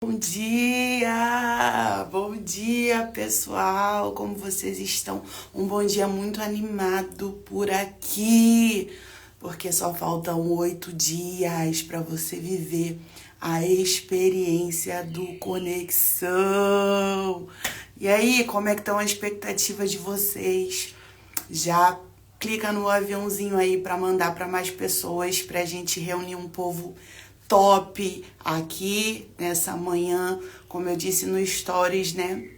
Bom dia pessoal, como vocês estão? Um bom dia muito animado por aqui, porque só faltam 8 dias para você viver a experiência do Conexão. E aí, como é que estão as expectativas de vocês? Já clica no aviãozinho aí para mandar para mais pessoas, para a gente reunir um povo top aqui nessa manhã, como eu disse no Stories, né?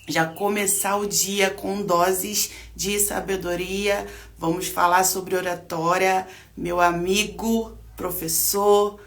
Já começar o dia com doses de sabedoria. Vamos falar sobre oratória. Meu amigo, professor,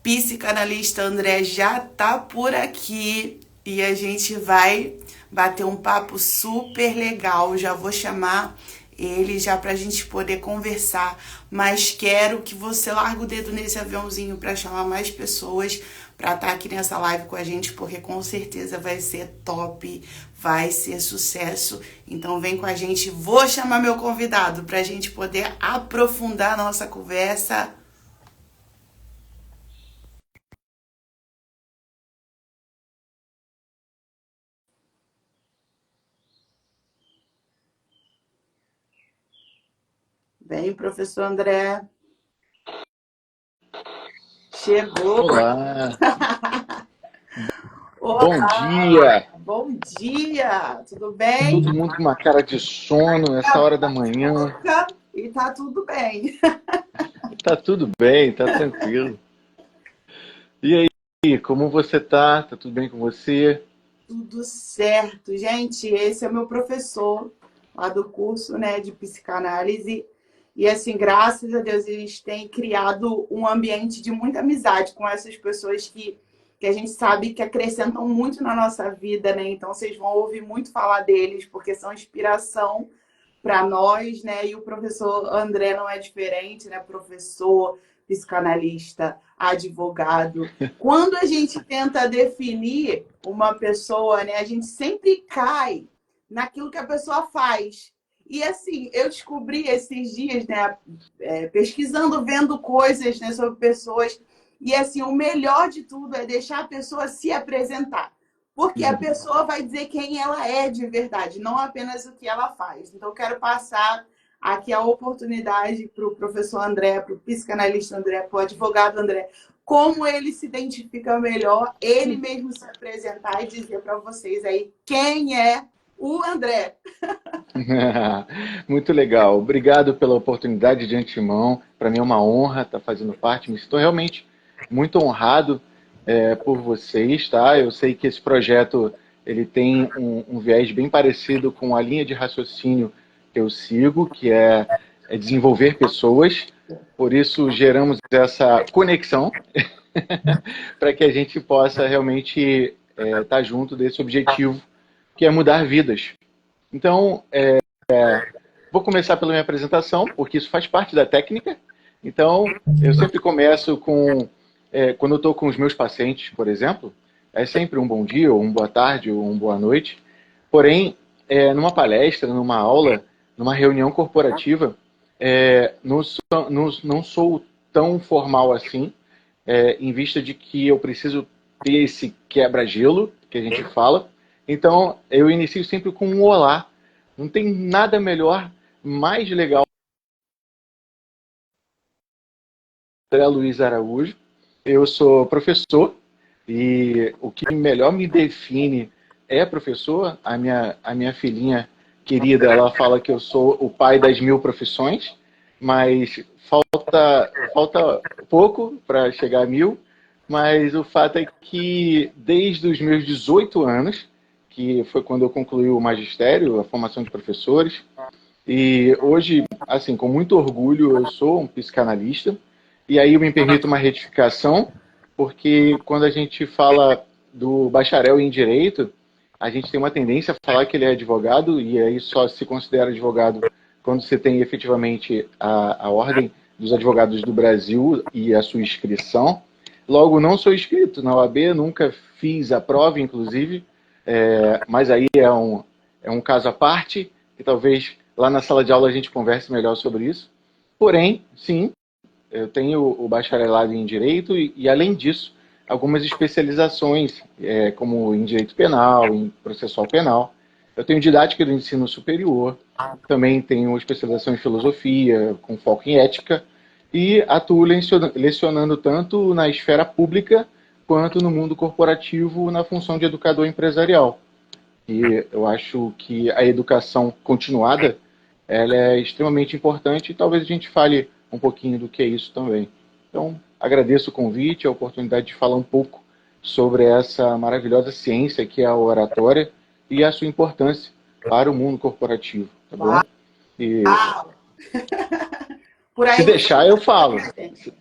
psicanalista André já tá por aqui e a gente vai bater um papo super legal. Já vou chamar ele já pra gente poder conversar, mas quero que você largue o dedo nesse aviãozinho para chamar mais pessoas para estar aqui nessa live com a gente, porque com certeza vai ser top, vai ser sucesso. Então vem com a gente, vou chamar meu convidado pra gente poder aprofundar a nossa conversa. Vem, professor André. Chegou. Olá, bom Olá, dia! bom dia, tudo bem? Todo mundo com uma cara de sono essa hora da manhã. E tá tudo bem. Tá tudo bem, tá tranquilo. E aí, como você tá? Tá tudo bem com você? Tudo certo. Gente, esse é o meu professor lá do curso, né, de psicanálise. E assim, graças a Deus, eles têm criado um ambiente de muita amizade com essas pessoas que a gente sabe que acrescentam muito na nossa vida, né? Então, vocês vão ouvir muito falar deles, porque são inspiração para nós, né? E o professor André não é diferente, né? Professor, psicanalista, advogado. Quando a gente tenta definir uma pessoa, né, a gente sempre cai naquilo que a pessoa faz. E assim, eu descobri esses dias, né, pesquisando, vendo coisas, né, sobre pessoas, e assim, o melhor de tudo é deixar a pessoa se apresentar. Porque a pessoa vai dizer quem ela é de verdade, não apenas o que ela faz. Então, eu quero passar aqui a oportunidade para o professor André, para o psicanalista André, para o advogado André, como ele se identifica melhor, ele mesmo se apresentar e dizer para vocês aí quem é o André. Muito legal. Obrigado pela oportunidade de antemão. Para mim é uma honra estar fazendo parte. Me estou realmente muito honrado por vocês, tá? Eu sei que esse projeto ele tem um viés bem parecido com a linha de raciocínio que eu sigo, que é desenvolver pessoas. Por isso geramos essa conexão para que a gente possa realmente estar junto desse objetivo, que é mudar vidas. Então, vou começar pela minha apresentação, porque isso faz parte da técnica. Então, eu sempre começo com, quando eu estou com os meus pacientes, por exemplo, é sempre um bom dia, ou uma boa tarde, ou uma boa noite. Porém, numa palestra, numa aula, numa reunião corporativa, não sou tão formal assim, em vista de que eu preciso ter esse quebra-gelo que a gente fala. Então, eu inicio sempre com um olá. Não tem nada melhor, mais legal. André Luiz Araújo. Eu sou professor e o que melhor me define é professor. A minha filhinha querida, ela fala que eu sou o pai das 1000 profissões, mas falta pouco para chegar a 1000. Mas o fato é que desde os meus 18 anos, que foi quando eu concluí o magistério, a formação de professores, e hoje, assim, com muito orgulho, eu sou um psicanalista. E aí eu me permito uma retificação, porque quando a gente fala do bacharel em direito, a gente tem uma tendência a falar que ele é advogado, e aí só se considera advogado quando você tem efetivamente a ordem dos advogados do Brasil e a sua inscrição. Logo, não sou inscrito na OAB, nunca fiz a prova, inclusive, mas aí é um caso à parte, que talvez lá na sala de aula a gente converse melhor sobre isso. Porém, sim, eu tenho o bacharelado em Direito e além disso, algumas especializações, como em direito penal, em processual penal. Eu tenho didática do ensino superior, também tenho especialização em filosofia, com foco em ética, e atuo lecionando tanto na esfera pública quanto no mundo corporativo na função de educador empresarial. E eu acho que a educação continuada ela é extremamente importante e talvez a gente fale um pouquinho do que é isso também. Então, agradeço o convite, a oportunidade de falar um pouco sobre essa maravilhosa ciência que é a oratória e a sua importância para o mundo corporativo, tá bom? E Por aí se deixar, eu falo. tem. Se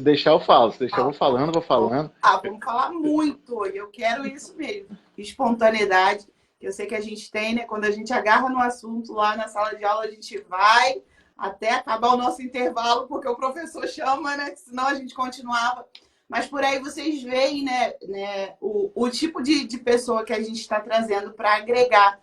deixar, eu falo. Se deixar, eu vou falando, vou falando. Vamos falar muito. Eu quero isso mesmo. Espontaneidade, que eu sei que a gente tem, né? Quando a gente agarra no assunto lá na sala de aula, a gente vai até acabar o nosso intervalo, porque o professor chama, né? Senão a gente continuava. Mas por aí vocês veem, né, o tipo de pessoa que a gente está trazendo para agregar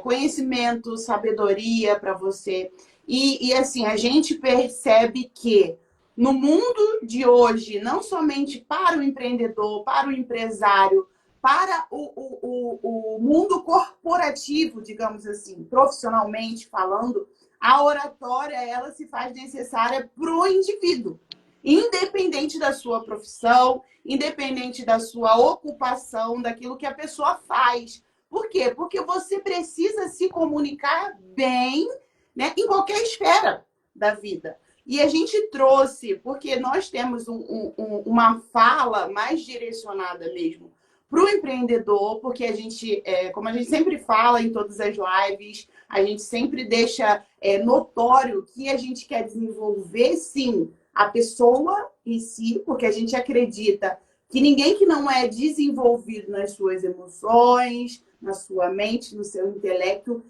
conhecimento, sabedoria para você. E assim, a gente percebe que no mundo de hoje, não somente para o empreendedor, para o empresário, para o mundo corporativo, digamos assim, profissionalmente falando, a oratória ela se faz necessária para o indivíduo, independente da sua profissão, independente da sua ocupação, daquilo que a pessoa faz. Por quê? Porque você precisa se comunicar bem, né, em qualquer esfera da vida. E a gente trouxe, porque nós temos uma fala mais direcionada mesmo para o empreendedor, porque a gente, como a gente sempre fala em todas as lives, a gente sempre deixa notório que a gente quer desenvolver, sim, a pessoa em si, porque a gente acredita que ninguém que não é desenvolvido nas suas emoções, na sua mente, no seu intelecto,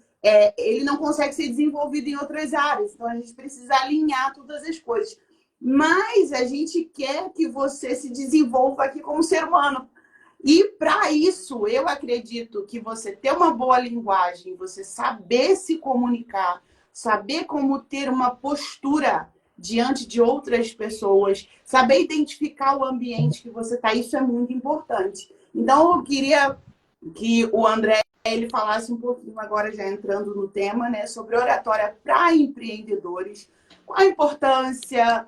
ele não consegue ser desenvolvido em outras áreas. Então, a gente precisa alinhar todas as coisas. Mas a gente quer que você se desenvolva aqui como ser humano. E, para isso, eu acredito que você ter uma boa linguagem, você saber se comunicar, saber como ter uma postura diante de outras pessoas, saber identificar o ambiente que você está, isso é muito importante. Então, eu queria que o André ele falasse um pouquinho, agora já entrando no tema, né, sobre oratória para empreendedores, qual a importância,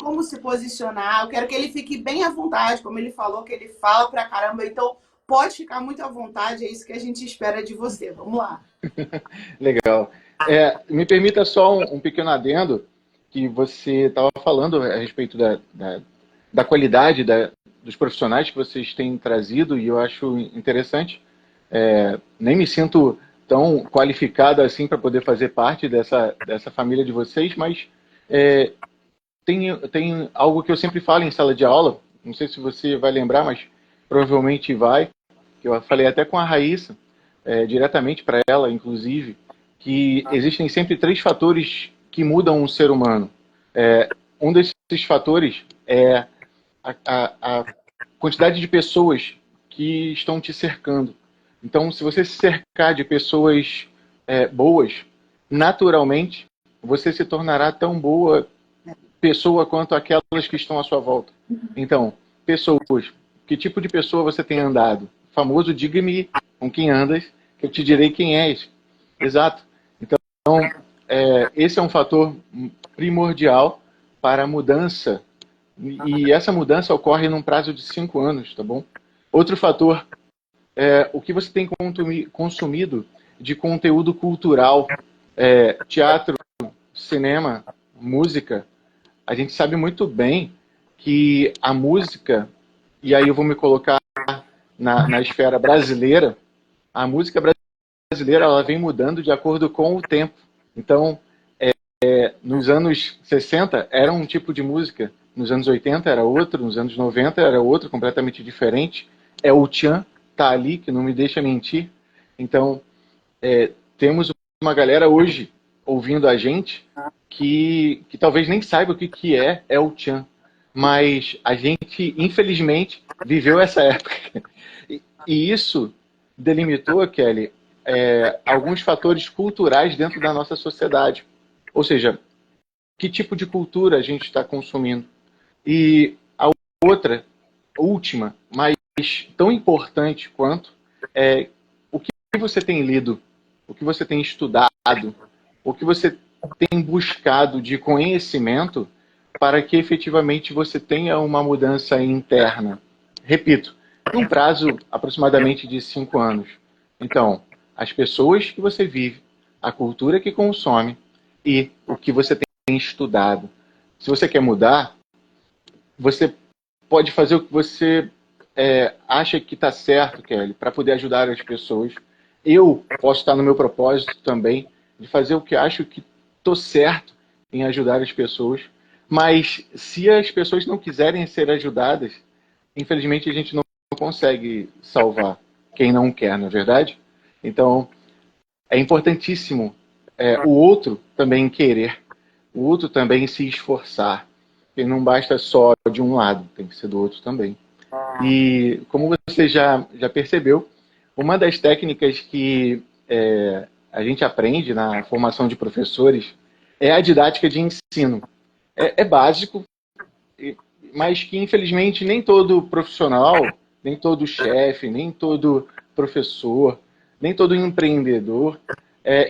como se posicionar. Eu quero que ele fique bem à vontade, como ele falou, que ele fala pra caramba, então pode ficar muito à vontade, é isso que a gente espera de você. Vamos lá. Legal. Me permita só um pequeno adendo, que você estava falando a respeito da qualidade dos profissionais que vocês têm trazido, e eu acho interessante. Nem me sinto tão qualificado assim para poder fazer parte dessa família de vocês, mas tem algo que eu sempre falo em sala de aula, não sei se você vai lembrar, mas provavelmente vai, que eu falei até com a Raíssa, diretamente para ela, inclusive, que existem sempre 3 fatores que mudam um ser humano. Um desses fatores é a quantidade de pessoas que estão te cercando. Então, se você se cercar de pessoas boas, naturalmente, você se tornará tão boa pessoa quanto aquelas que estão à sua volta. Então, pessoas. Que tipo de pessoa você tem andado? O famoso diga-me com quem andas, que eu te direi quem és. Exato. Então, esse é um fator primordial para a mudança. E essa mudança ocorre num prazo de 5 anos, tá bom? Outro fator o que você tem consumido de conteúdo cultural, teatro, cinema, música. A gente sabe muito bem que a música, e aí eu vou me colocar na esfera brasileira, a música brasileira ela vem mudando de acordo com o tempo. Então, nos anos 60 era um tipo de música, nos anos 80 era outro, nos anos 90 era outro, completamente diferente. É o tchan, tá ali, que não me deixa mentir. Então, temos uma galera hoje ouvindo a gente que talvez nem saiba o que é o tchan. Mas a gente, infelizmente, viveu essa época. E isso delimitou, Kelly, alguns fatores culturais dentro da nossa sociedade. Ou seja, que tipo de cultura a gente está consumindo. E outra, última, mas tão importante quanto, é o que você tem lido, o que você tem estudado, o que você tem buscado de conhecimento para que efetivamente você tenha uma mudança interna. Repito, num prazo aproximadamente de 5 anos. Então, as pessoas que você vive, a cultura que consome e o que você tem estudado. Se você quer mudar, você pode fazer o que você acha que está certo, Kelly, para poder ajudar as pessoas. Eu posso estar no meu propósito também de fazer o que acho que estou certo em ajudar as pessoas. Mas se as pessoas não quiserem ser ajudadas, infelizmente a gente não consegue salvar quem não quer, não é verdade? Então, é importantíssimo o outro também querer, o outro também se esforçar. Porque não basta só de um lado, tem que ser do outro também. E como você já percebeu, uma das técnicas que a gente aprende na formação de professores é a didática de ensino. É básico, mas que infelizmente nem todo profissional, nem todo chefe, nem todo professor, nem todo empreendedor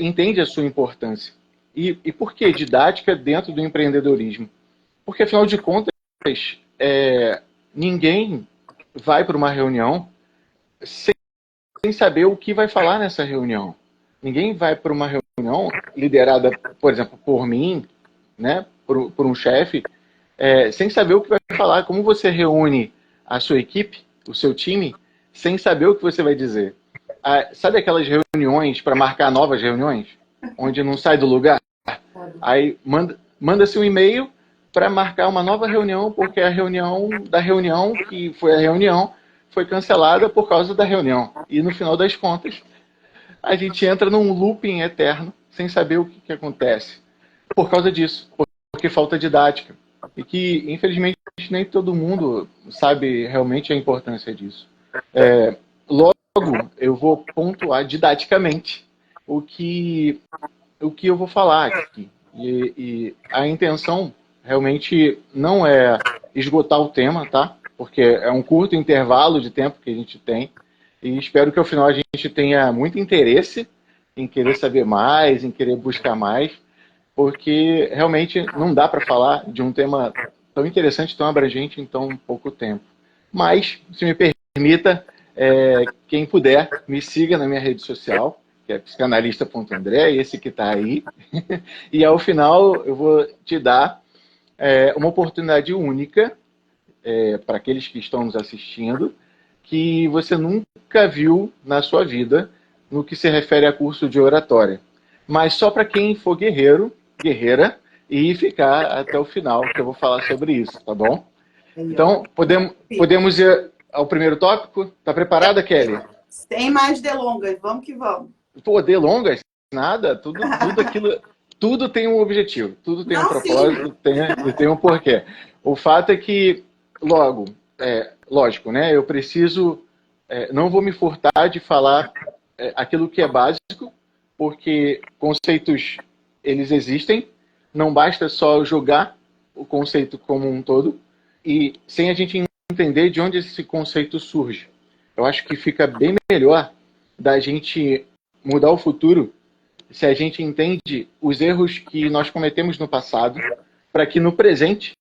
entende a sua importância. E por que didática dentro do empreendedorismo? Porque, afinal de contas, ninguém vai para uma reunião sem saber o que vai falar nessa reunião. Ninguém vai para uma reunião liderada, por exemplo, por mim, né, por um chefe, sem saber o que vai falar. Como você reúne a sua equipe, o seu time, sem saber o que você vai dizer? Sabe aquelas reuniões para marcar novas reuniões? Onde não sai do lugar? Aí manda-se um e-mail para marcar uma nova reunião, porque a reunião da reunião, que foi a reunião, foi cancelada por causa da reunião. E no final das contas, a gente entra num looping eterno, sem saber o que acontece. Por causa disso, porque falta didática. E que, infelizmente, nem todo mundo sabe realmente a importância disso. Logo, eu vou pontuar didaticamente o que eu vou falar aqui. E a intenção realmente não é esgotar o tema, tá? Porque é um curto intervalo de tempo que a gente tem. E espero que ao final a gente tenha muito interesse em querer saber mais, em querer buscar mais, porque realmente não dá para falar de um tema tão interessante, tão abrangente em tão pouco tempo. Mas, se me permita, quem puder, me siga na minha rede social, que é psicanalista.andré, esse que está aí. E ao final eu vou te dar uma oportunidade única para aqueles que estão nos assistindo, que você nunca viu na sua vida no que se refere a curso de oratória. Mas só para quem for guerreiro, guerreira, e ficar até o final, que eu vou falar sobre isso, tá bom? Então, podemos ir ao primeiro tópico? Tá preparada, Kelly? Sem mais delongas, vamos que vamos. Pô, delongas? Nada, tudo aquilo... Tudo tem um objetivo, tudo tem um propósito, tem um porquê. O fato é que, lógico, né? Eu preciso... não vou me furtar de falar aquilo que é básico, porque conceitos, eles existem. Não basta só jogar o conceito como um todo, e sem a gente entender de onde esse conceito surge. Eu acho que fica bem melhor da gente mudar o futuro se a gente entende os erros que nós cometemos no passado, para que no presente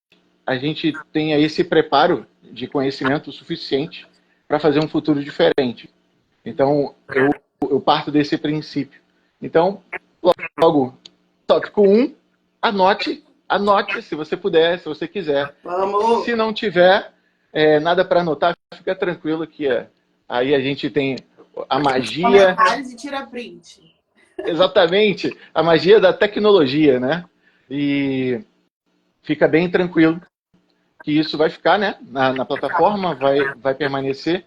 a gente tenha esse preparo de conhecimento suficiente para fazer um futuro diferente. Então, eu parto desse princípio. Então, logo, tópico 1, anote se você puder, se você quiser. Vamos. Se não tiver nada para anotar, fica tranquilo que aí a gente tem a magia... Comentários e tira print. Exatamente, a magia da tecnologia, né? E fica bem tranquilo que isso vai ficar, né, na plataforma, vai permanecer.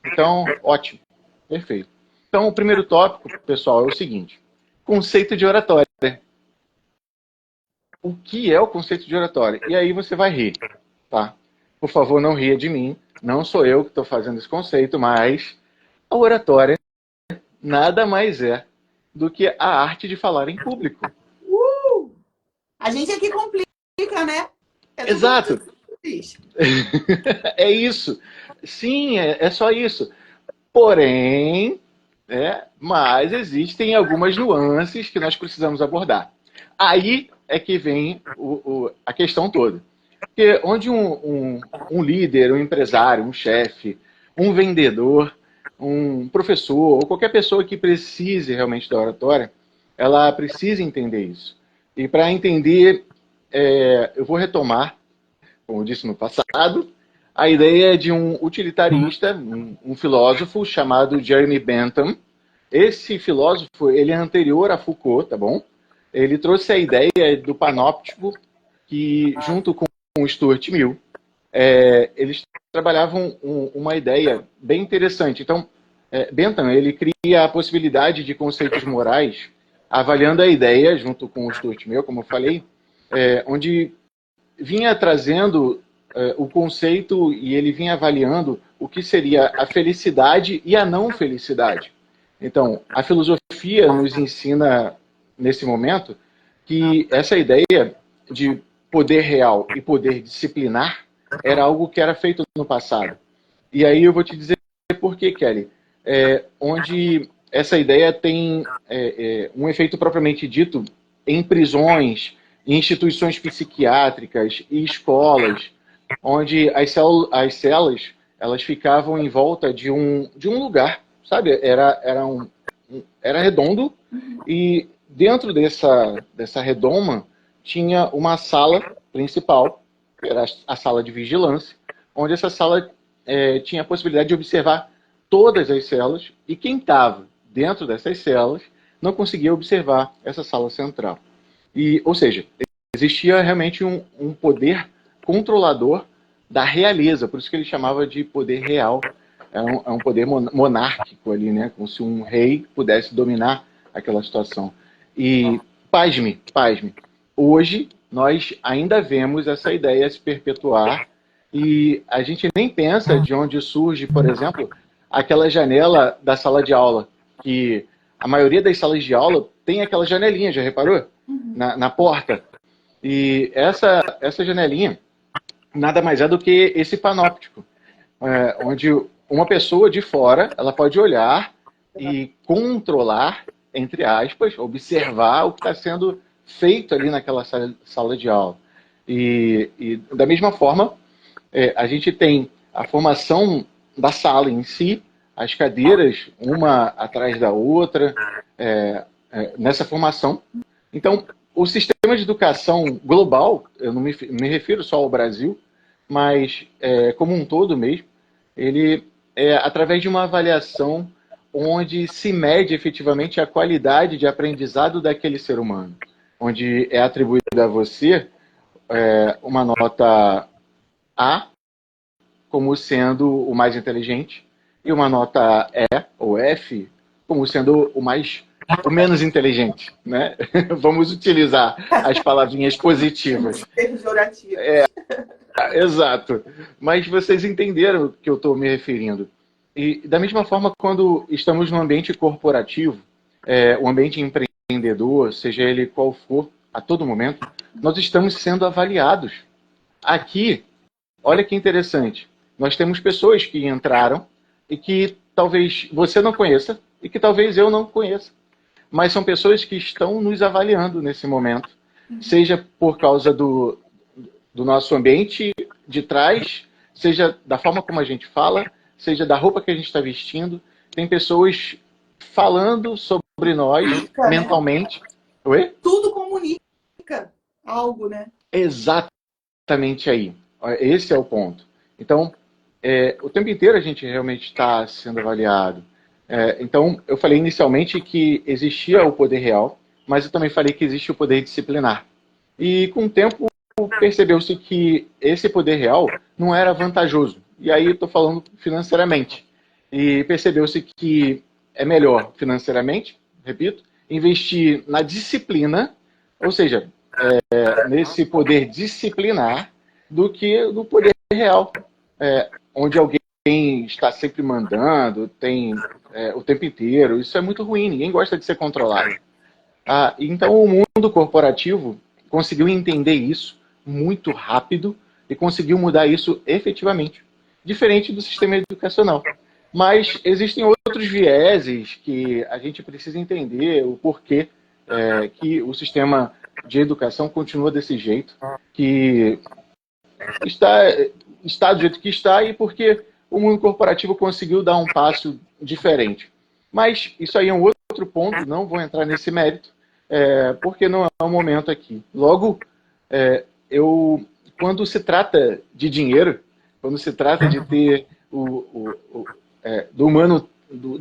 Então, ótimo, perfeito. Então, o primeiro tópico, pessoal, é o seguinte: conceito de oratória. O que é o conceito de oratória? E aí você vai rir, tá? Por favor, não ria de mim. Não sou eu que estou fazendo esse conceito, mas a oratória nada mais é do que a arte de falar em público. A gente aqui complica, né? Exato. fiz. É isso. Sim, é só isso. Porém, mas existem algumas nuances que nós precisamos abordar. Aí é que vem a questão toda. Porque onde um líder, um empresário, um chefe, um vendedor, um professor, ou qualquer pessoa que precise realmente da oratória, ela precisa entender isso. E para entender, eu vou retomar, como eu disse no passado, a ideia de um utilitarista, um filósofo chamado Jeremy Bentham. Esse filósofo, ele é anterior a Foucault, tá bom? Ele trouxe a ideia do panóptico, que junto com o Stuart Mill, eles trabalhavam uma ideia bem interessante. Então, Bentham, ele cria a possibilidade de conceitos morais, avaliando a ideia, junto com o Stuart Mill, como eu falei, onde vinha trazendo o conceito e ele vinha avaliando o que seria a felicidade e a não felicidade. Então, a filosofia nos ensina, nesse momento, que essa ideia de poder real e poder disciplinar era algo que era feito no passado. E aí eu vou te dizer por que, Kelly. Onde essa ideia tem um efeito propriamente dito em prisões, em instituições psiquiátricas e escolas, onde as celas elas ficavam em volta de um lugar, sabe? Era redondo e dentro dessa redoma tinha uma sala principal, que era a sala de vigilância, onde essa sala tinha a possibilidade de observar todas as celas e quem estava dentro dessas celas não conseguia observar essa sala central. Ou seja, existia realmente um poder controlador da realeza, por isso que ele chamava de poder real. É um poder monárquico ali, né? Como se um rei pudesse dominar aquela situação. E pasme, hoje nós ainda vemos essa ideia se perpetuar e a gente nem pensa de onde surge, por exemplo, aquela janela da sala de aula, que a maioria das salas de aula tem aquela janelinha, já reparou? Na porta. E essa janelinha nada mais é do que esse panóptico, onde uma pessoa de fora ela pode olhar e controlar, entre aspas, observar o que está sendo feito ali naquela sala de aula. E da mesma forma, a gente tem a formação da sala em si, as cadeiras, uma atrás da outra, nessa formação. Então, o sistema de educação global, eu não me refiro só ao Brasil, mas como um todo mesmo, ele é através de uma avaliação onde se mede efetivamente a qualidade de aprendizado daquele ser humano, onde é atribuída a você uma nota A como sendo o mais inteligente e uma nota E ou F como sendo o menos inteligente, né? Vamos utilizar as palavrinhas positivas. Exato. Mas vocês entenderam o que eu estou me referindo. E da mesma forma, quando estamos no ambiente corporativo, o ambiente empreendedor, seja ele qual for, a todo momento, nós estamos sendo avaliados. Aqui, olha que interessante, nós temos pessoas que entraram e que talvez você não conheça e que talvez eu não conheça. Mas são pessoas que estão nos avaliando nesse momento, seja por causa do nosso ambiente de trás, seja da forma como a gente fala, seja da roupa que a gente está vestindo. Tem pessoas falando sobre nós mentalmente. Né? Oi? Tudo comunica algo, né? Exatamente aí. Esse é o ponto. Então, o tempo inteiro a gente realmente está sendo avaliado. Então, eu falei inicialmente que existia o poder real, mas eu também falei que existe o poder disciplinar. E com o tempo percebeu-se que esse poder real não era vantajoso. E aí estou falando financeiramente. E percebeu-se que é melhor financeiramente, repito, investir na disciplina, ou seja, nesse poder disciplinar, do que no poder real, onde alguém está sempre mandando, tem o tempo inteiro. Isso é muito ruim, ninguém gosta de ser controlado. Então o mundo corporativo conseguiu entender isso muito rápido e conseguiu mudar isso efetivamente, diferente do sistema educacional. Mas existem outros vieses que a gente precisa entender o porquê que o sistema de educação continua desse jeito, que está, está do jeito que está e porque o mundo corporativo conseguiu dar um passo diferente. Mas isso aí é um outro ponto, não vou entrar nesse mérito, porque não é o momento aqui. Logo, quando se trata de dinheiro, quando se trata de ter do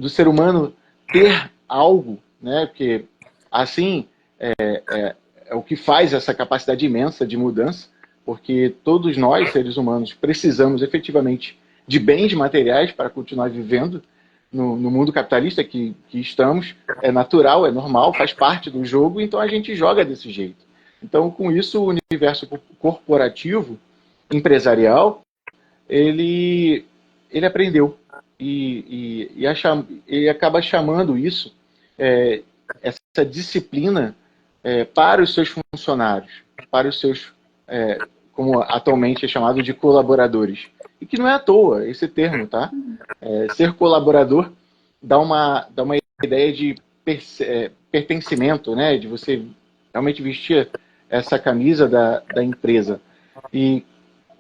ser humano ter algo, né? Porque assim é o que faz essa capacidade imensa de mudança, porque todos nós, seres humanos, precisamos efetivamente de bens materiais para continuar vivendo no mundo capitalista que estamos. É natural, é normal, faz parte do jogo, então a gente joga desse jeito. Então, com isso, o universo corporativo, empresarial, ele aprendeu e acaba chamando isso, essa disciplina, para os seus funcionários, para os seus, como atualmente é chamado de colaboradores. E que não é à toa esse termo, tá? Ser colaborador dá uma ideia de pertencimento, né? De você realmente vestir essa camisa da empresa e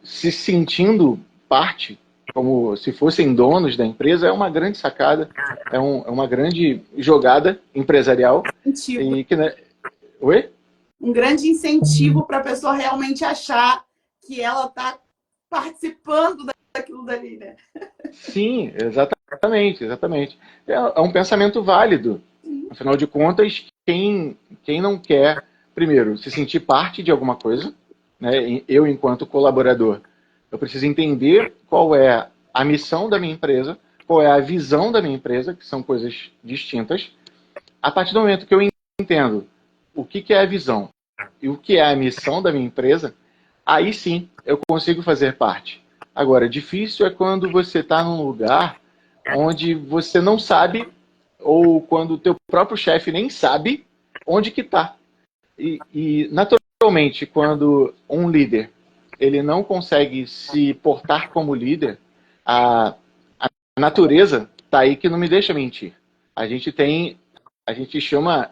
se sentindo parte, como se fossem donos da empresa, é uma grande sacada, é uma grande jogada empresarial. E que, né? Oi? Um grande incentivo para a pessoa realmente achar que ela está participando daquilo dali, né? Sim, exatamente. É um pensamento válido. Afinal de contas, quem não quer, primeiro, se sentir parte de alguma coisa, né? Eu, enquanto colaborador, eu preciso entender qual é a missão da minha empresa, qual é a visão da minha empresa, que são coisas distintas. A partir do momento que eu entendo o que é a visão e o que é a missão da minha empresa, aí sim eu consigo fazer parte. Agora, difícil é quando você está num lugar onde você não sabe, ou quando o teu próprio chefe nem sabe onde que está. E naturalmente, quando um líder ele não consegue se portar como líder, a natureza está aí que não me deixa mentir. A gente chama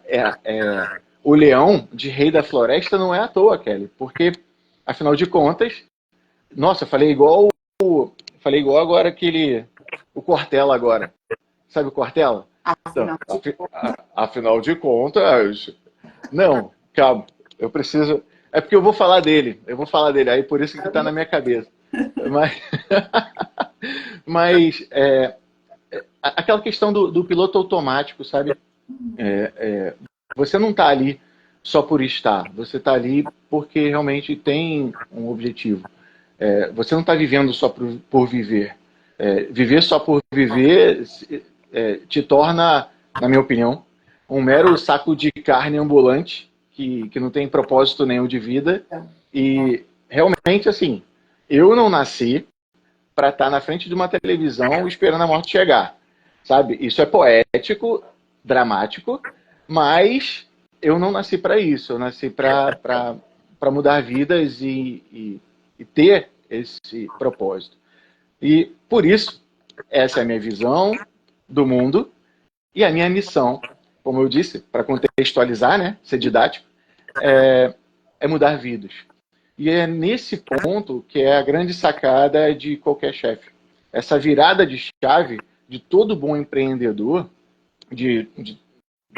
o leão de rei da floresta, não é à toa, Kelly, porque afinal de contas, nossa, falei igual agora o Cortella agora. Sabe o Cortella? Então, afinal de contas, não, calma, eu preciso. É porque eu vou falar dele, aí por isso que está na minha cabeça. Mas aquela questão do piloto automático, sabe? Você não está ali só por estar, você está ali porque realmente tem um objetivo. Você não está vivendo só por viver. Viver só por viver te torna, na minha opinião, um mero saco de carne ambulante que não tem propósito nenhum de vida. E realmente, assim, eu não nasci para estar na frente de uma televisão esperando a morte chegar. Sabe? Isso é poético, dramático, mas eu não nasci para isso. Eu nasci para mudar vidas e ter esse propósito. E por isso, essa é a minha visão do mundo e a minha missão, como eu disse, para contextualizar, né, ser didático, é mudar vidas. E é nesse ponto que é a grande sacada de qualquer chefe. Essa virada de chave de todo bom empreendedor, de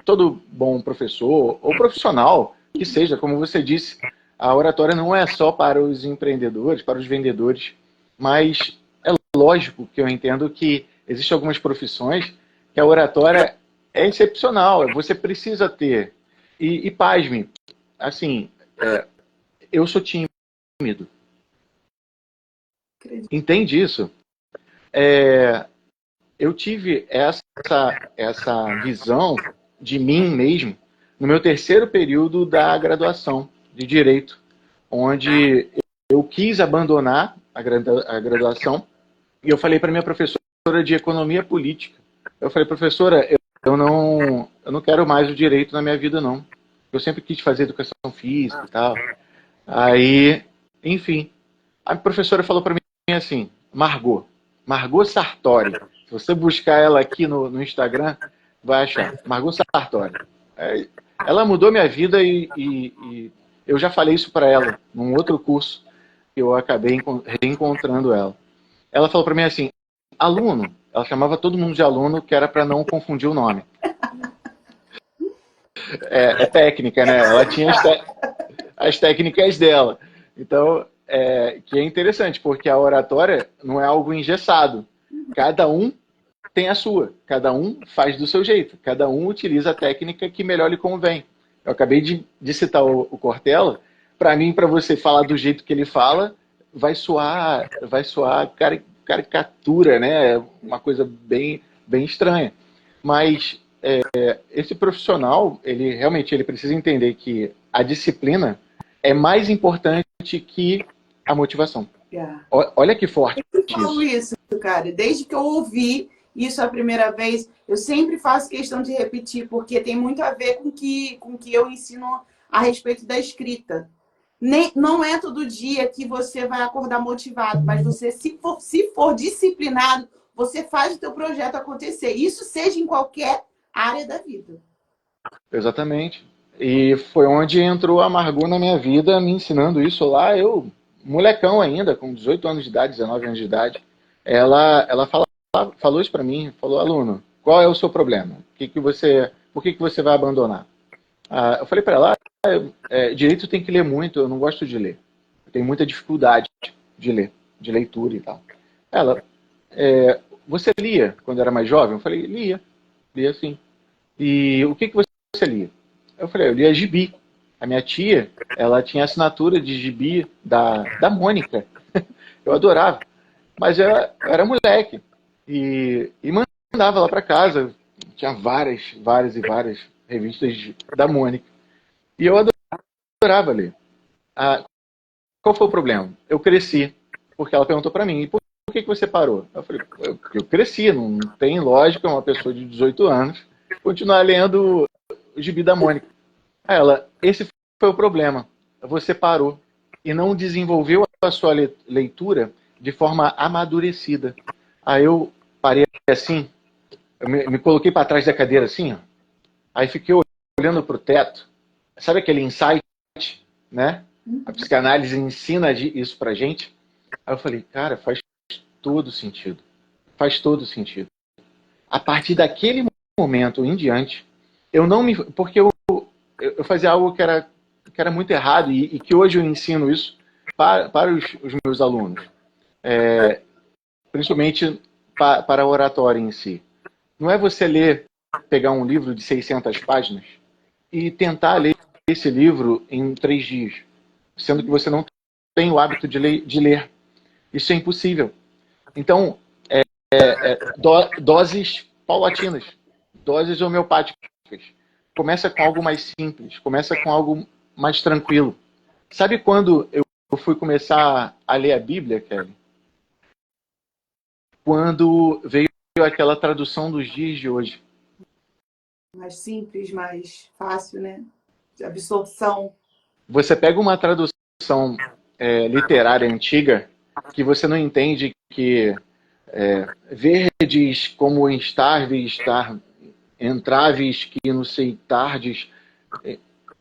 todo bom professor ou profissional, que seja, como você disse, a oratória não é só para os empreendedores, para os vendedores, mas é lógico que eu entendo que existem algumas profissões que a oratória é excepcional, você precisa ter. E pasme, assim, eu sou tímido. Entende isso? Eu tive essa visão de mim mesmo no meu terceiro período da graduação de Direito, onde eu quis abandonar a graduação e eu falei para minha professora de Economia Política, eu falei, professora, eu não quero mais o direito na minha vida, não. Eu sempre quis fazer educação física e tal. Aí, enfim, A professora falou para mim assim, Margot Sartori. Se você buscar ela aqui no Instagram, vai achar. Margot Sartori. Ela mudou minha vida e eu já falei isso para ela num outro curso que eu acabei reencontrando ela. Ela falou para mim assim, aluno, ela chamava todo mundo de aluno, que era para não confundir o nome. É técnica, né? Ela tinha as técnicas dela. Então, que é interessante, porque a oratória não é algo engessado. Cada um tem a sua, cada um faz do seu jeito, cada um utiliza a técnica que melhor lhe convém. Eu acabei de citar o Cortella, para mim, para você falar do jeito que ele fala, vai soar caricatura, né? Uma coisa bem estranha. Mas esse profissional, ele realmente ele precisa entender que a disciplina é mais importante que a motivação. Yeah. Olha que forte eu falo isso, cara. Desde que eu ouvi isso a primeira vez, eu sempre faço questão de repetir, porque tem muito a ver com que eu ensino a respeito da escrita. Não é todo dia que você vai acordar motivado, mas você, se for disciplinado, você faz o teu projeto acontecer. Isso seja em qualquer área da vida. Exatamente. E foi onde entrou a Margot na minha vida, me ensinando isso lá. Eu, molecão ainda, com 18 anos de idade, 19 anos de idade, ela falou isso para mim, falou, aluno, qual é o seu problema? Por que você vai abandonar? Eu falei para ela, direito tem que ler muito, eu não gosto de ler. Eu tenho muita dificuldade de ler, de leitura e tal. Ela, você lia quando era mais jovem? Eu falei, lia sim. E o que você lia? Eu falei, eu lia gibi. A minha tia, ela tinha assinatura de gibi da Mônica. Eu adorava. Mas eu era moleque. E mandava lá para casa. Tinha várias revistas da Mônica. E eu adorava ler. Qual foi o problema? Eu cresci. Porque ela perguntou para mim, e por que você parou? Eu falei, eu cresci, não tem lógica uma pessoa de 18 anos continuar lendo o gibi da Mônica. Esse foi o problema. Você parou e não desenvolveu a sua leitura de forma amadurecida. Aí eu parei assim, eu me coloquei para trás da cadeira assim, ó. Aí fiquei olhando para o teto. Sabe aquele insight, né? A psicanálise ensina isso pra gente. Aí eu falei, cara, faz todo sentido. Faz todo sentido. A partir daquele momento em diante, porque eu fazia algo que era muito errado e que hoje eu ensino isso para os meus alunos. Principalmente para a oratória em si. Não é você pegar um livro de 600 páginas e tentar ler esse livro em 3 dias, sendo que você não tem o hábito de ler. Isso é impossível. Então, doses paulatinas, doses homeopáticas. Começa com algo mais simples, começa com algo mais tranquilo. Sabe quando eu fui começar a ler a Bíblia, Kelly? Quando veio aquela tradução dos dias de hoje. Mais simples, mais fácil, né? De absorção. Você pega uma tradução literária antiga que você não entende que verdes como estar, entraves que não sei tardes.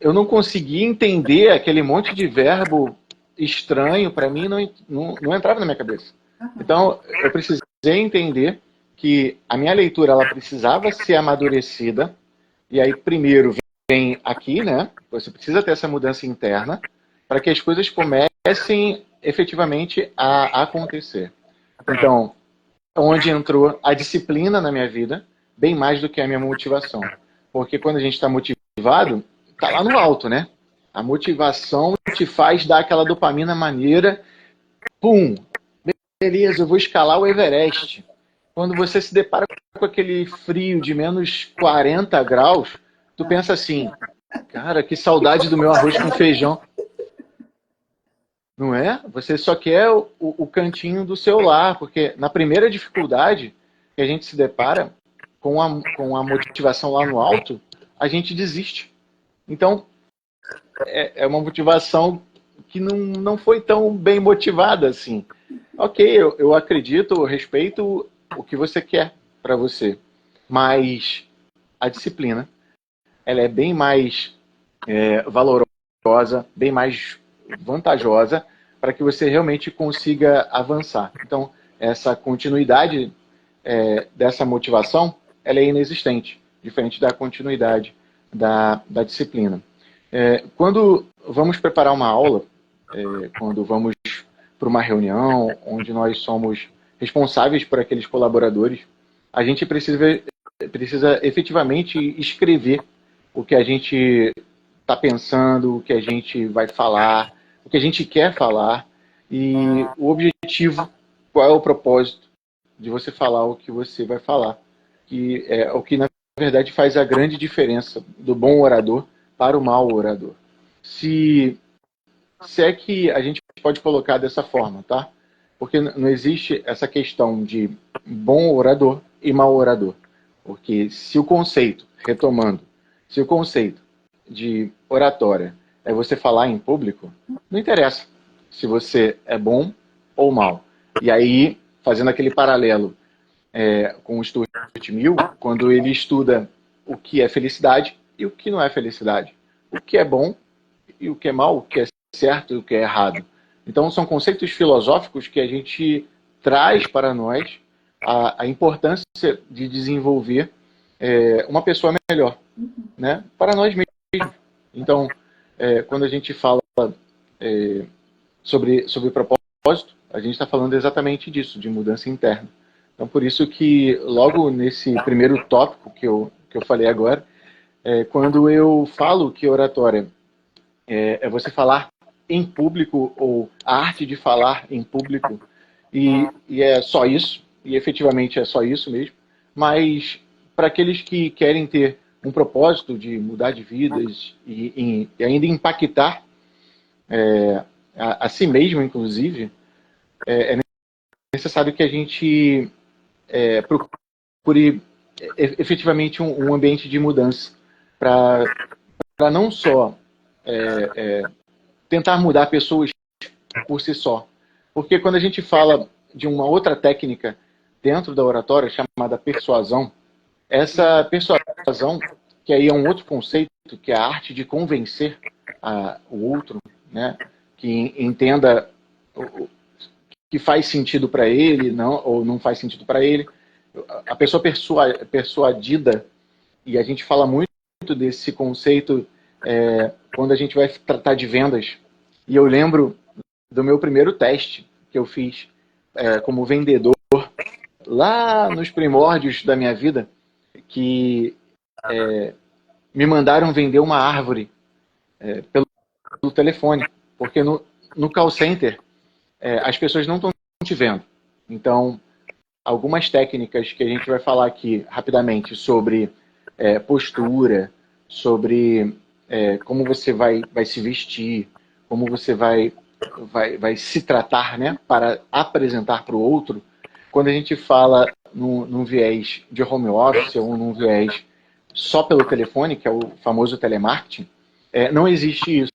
Eu não conseguia entender aquele monte de verbo estranho, para mim não entrava na minha cabeça. Então, eu precisei entender que a minha leitura ela precisava ser amadurecida, e aí primeiro vem aqui, né? Você precisa ter essa mudança interna para que as coisas comecem efetivamente a acontecer. Então, onde entrou a disciplina na minha vida, bem mais do que a minha motivação. Porque quando a gente está motivado, tá lá no alto, né? A motivação te faz dar aquela dopamina maneira, pum, beleza, eu vou escalar o Everest. Quando você se depara com aquele frio de menos 40 graus, tu pensa assim, cara, que saudade do meu arroz com feijão. Não é? Você só quer o cantinho do seu lar, porque na primeira dificuldade que a gente se depara com a motivação lá no alto, a gente desiste. Então, é uma motivação que não foi tão bem motivada assim. Ok, eu acredito, eu respeito o que você quer para você, mas a disciplina, ela é bem mais valorosa, bem mais vantajosa para que você realmente consiga avançar. Então, essa continuidade dessa motivação, ela é inexistente, diferente da continuidade da disciplina. Quando vamos preparar uma aula, quando vamos para uma reunião onde nós somos responsáveis por aqueles colaboradores, a gente precisa efetivamente escrever o que a gente está pensando, o que a gente vai falar, o que a gente quer falar e o objetivo, qual é o propósito de você falar o que você vai falar, que é o que na verdade faz a grande diferença do bom orador para o mau orador. Se é que a gente pode colocar dessa forma, tá? Porque não existe essa questão de bom orador e mau orador. Porque se o conceito, retomando, se o conceito de oratória é você falar em público, não interessa se você é bom ou mal. E aí, fazendo aquele paralelo com o Stuart Mill, quando ele estuda o que é felicidade e o que não é felicidade. O que é bom e o que é mal, o que é certo e o que é errado. Então, são conceitos filosóficos que a gente traz para nós a importância de desenvolver uma pessoa melhor, né? Para nós mesmos. Então, quando a gente fala sobre propósito, a gente está falando exatamente disso, de mudança interna. Então, por isso que logo nesse primeiro tópico que eu falei agora, quando eu falo que oratória é você falar em público ou a arte de falar em público e é só isso, e efetivamente é só isso mesmo, mas para aqueles que querem ter um propósito de mudar de vidas e ainda impactar a si mesmo, inclusive, é necessário que a gente procure efetivamente um ambiente de mudança para não só tentar mudar pessoas por si só. Porque quando a gente fala de uma outra técnica dentro da oratória chamada persuasão, essa persuasão, que aí é um outro conceito, que é a arte de convencer o outro, né, que entenda o que faz sentido para ele, não, ou não faz sentido para ele. A pessoa persuadida, e a gente fala muito desse conceito quando a gente vai tratar de vendas. E eu lembro do meu primeiro teste que eu fiz como vendedor lá nos primórdios da minha vida, que me mandaram vender uma árvore pelo telefone, porque no call center as pessoas não estão te vendo. Então, algumas técnicas que a gente vai falar aqui rapidamente sobre postura, sobre como você vai se vestir, como você vai se tratar, né, para apresentar para o outro. Quando a gente fala num viés de home office ou num viés só pelo telefone, que é o famoso telemarketing, não existe isso.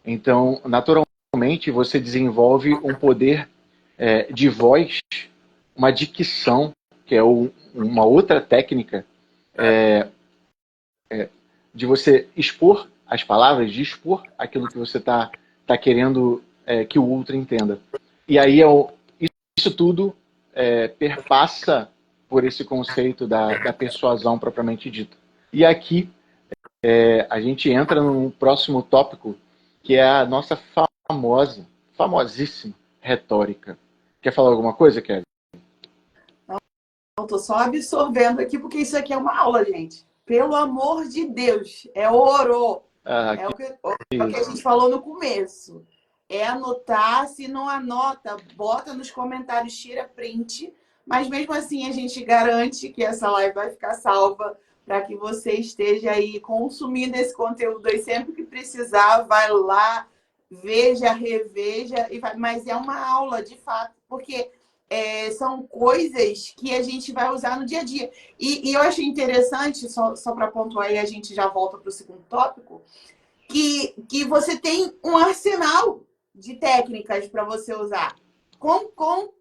Então, naturalmente, você desenvolve um poder de voz, uma dicção, que é uma outra técnica de você expor as palavras, de expor aquilo que você está querendo que o outro entenda. E aí isso tudo perpassa por esse conceito da persuasão propriamente dita. E aqui a gente entra no próximo tópico, que é a nossa famosíssima retórica. Quer falar alguma coisa, Kevin? Não, tô só absorvendo aqui, porque isso aqui é uma aula, gente. Pelo amor de Deus, é ouro. É o que a gente falou no começo. É anotar, se não anota, bota nos comentários, tira print. Mas mesmo assim a gente garante que essa live vai ficar salva para que você esteja aí consumindo esse conteúdo aí sempre que precisar, vai lá, veja, reveja, mas é uma aula de fato, porque são coisas que a gente vai usar no dia a dia. E eu achei interessante, só para pontuar, e a gente já volta para o segundo tópico, que você tem um arsenal de técnicas para você usar, com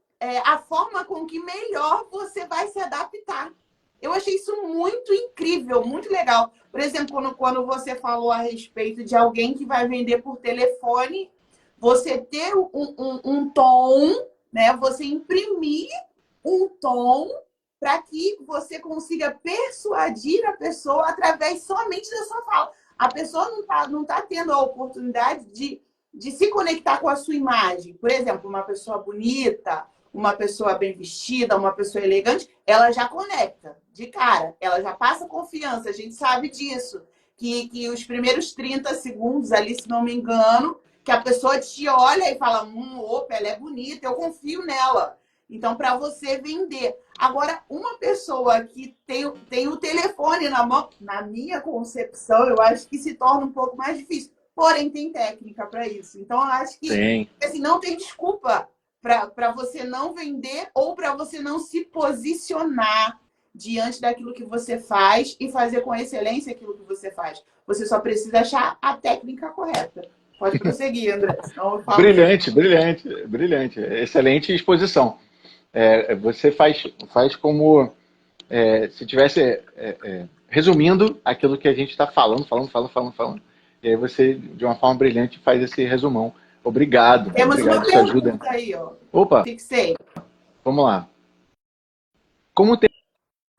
a forma com que melhor você vai se adaptar. Eu achei isso muito incrível, muito legal. Por exemplo, quando você falou a respeito de alguém que vai vender por telefone, você ter um tom, né? Você imprimir um tom para que você consiga persuadir a pessoa através somente da sua fala. A pessoa não tá tendo a oportunidade de se conectar com a sua imagem. Por exemplo, uma pessoa bonita, uma pessoa bem vestida, uma pessoa elegante, ela já conecta de cara, ela já passa confiança, a gente sabe disso. Que os primeiros 30 segundos ali, se não me engano, que a pessoa te olha e fala, opa, ela é bonita, eu confio nela. Então, para você vender. Agora, uma pessoa que tem o telefone na mão, na minha concepção, eu acho que se torna um pouco mais difícil. Porém, tem técnica para isso. Então, eu acho que assim, não tem desculpa para você não vender ou para você não se posicionar diante daquilo que você faz e fazer com excelência aquilo que você faz. Você só precisa achar a técnica correta. Pode prosseguir, André. Senão eu falo... Brilhante, brilhante, brilhante. Excelente exposição. Você faz como se estivesse resumindo aquilo que a gente está falando. E aí você, de uma forma brilhante, faz esse resumão. Obrigado. Temos obrigado, uma isso ajuda. pergunta aí, ó. Opa, Fixei. vamos lá. Como ter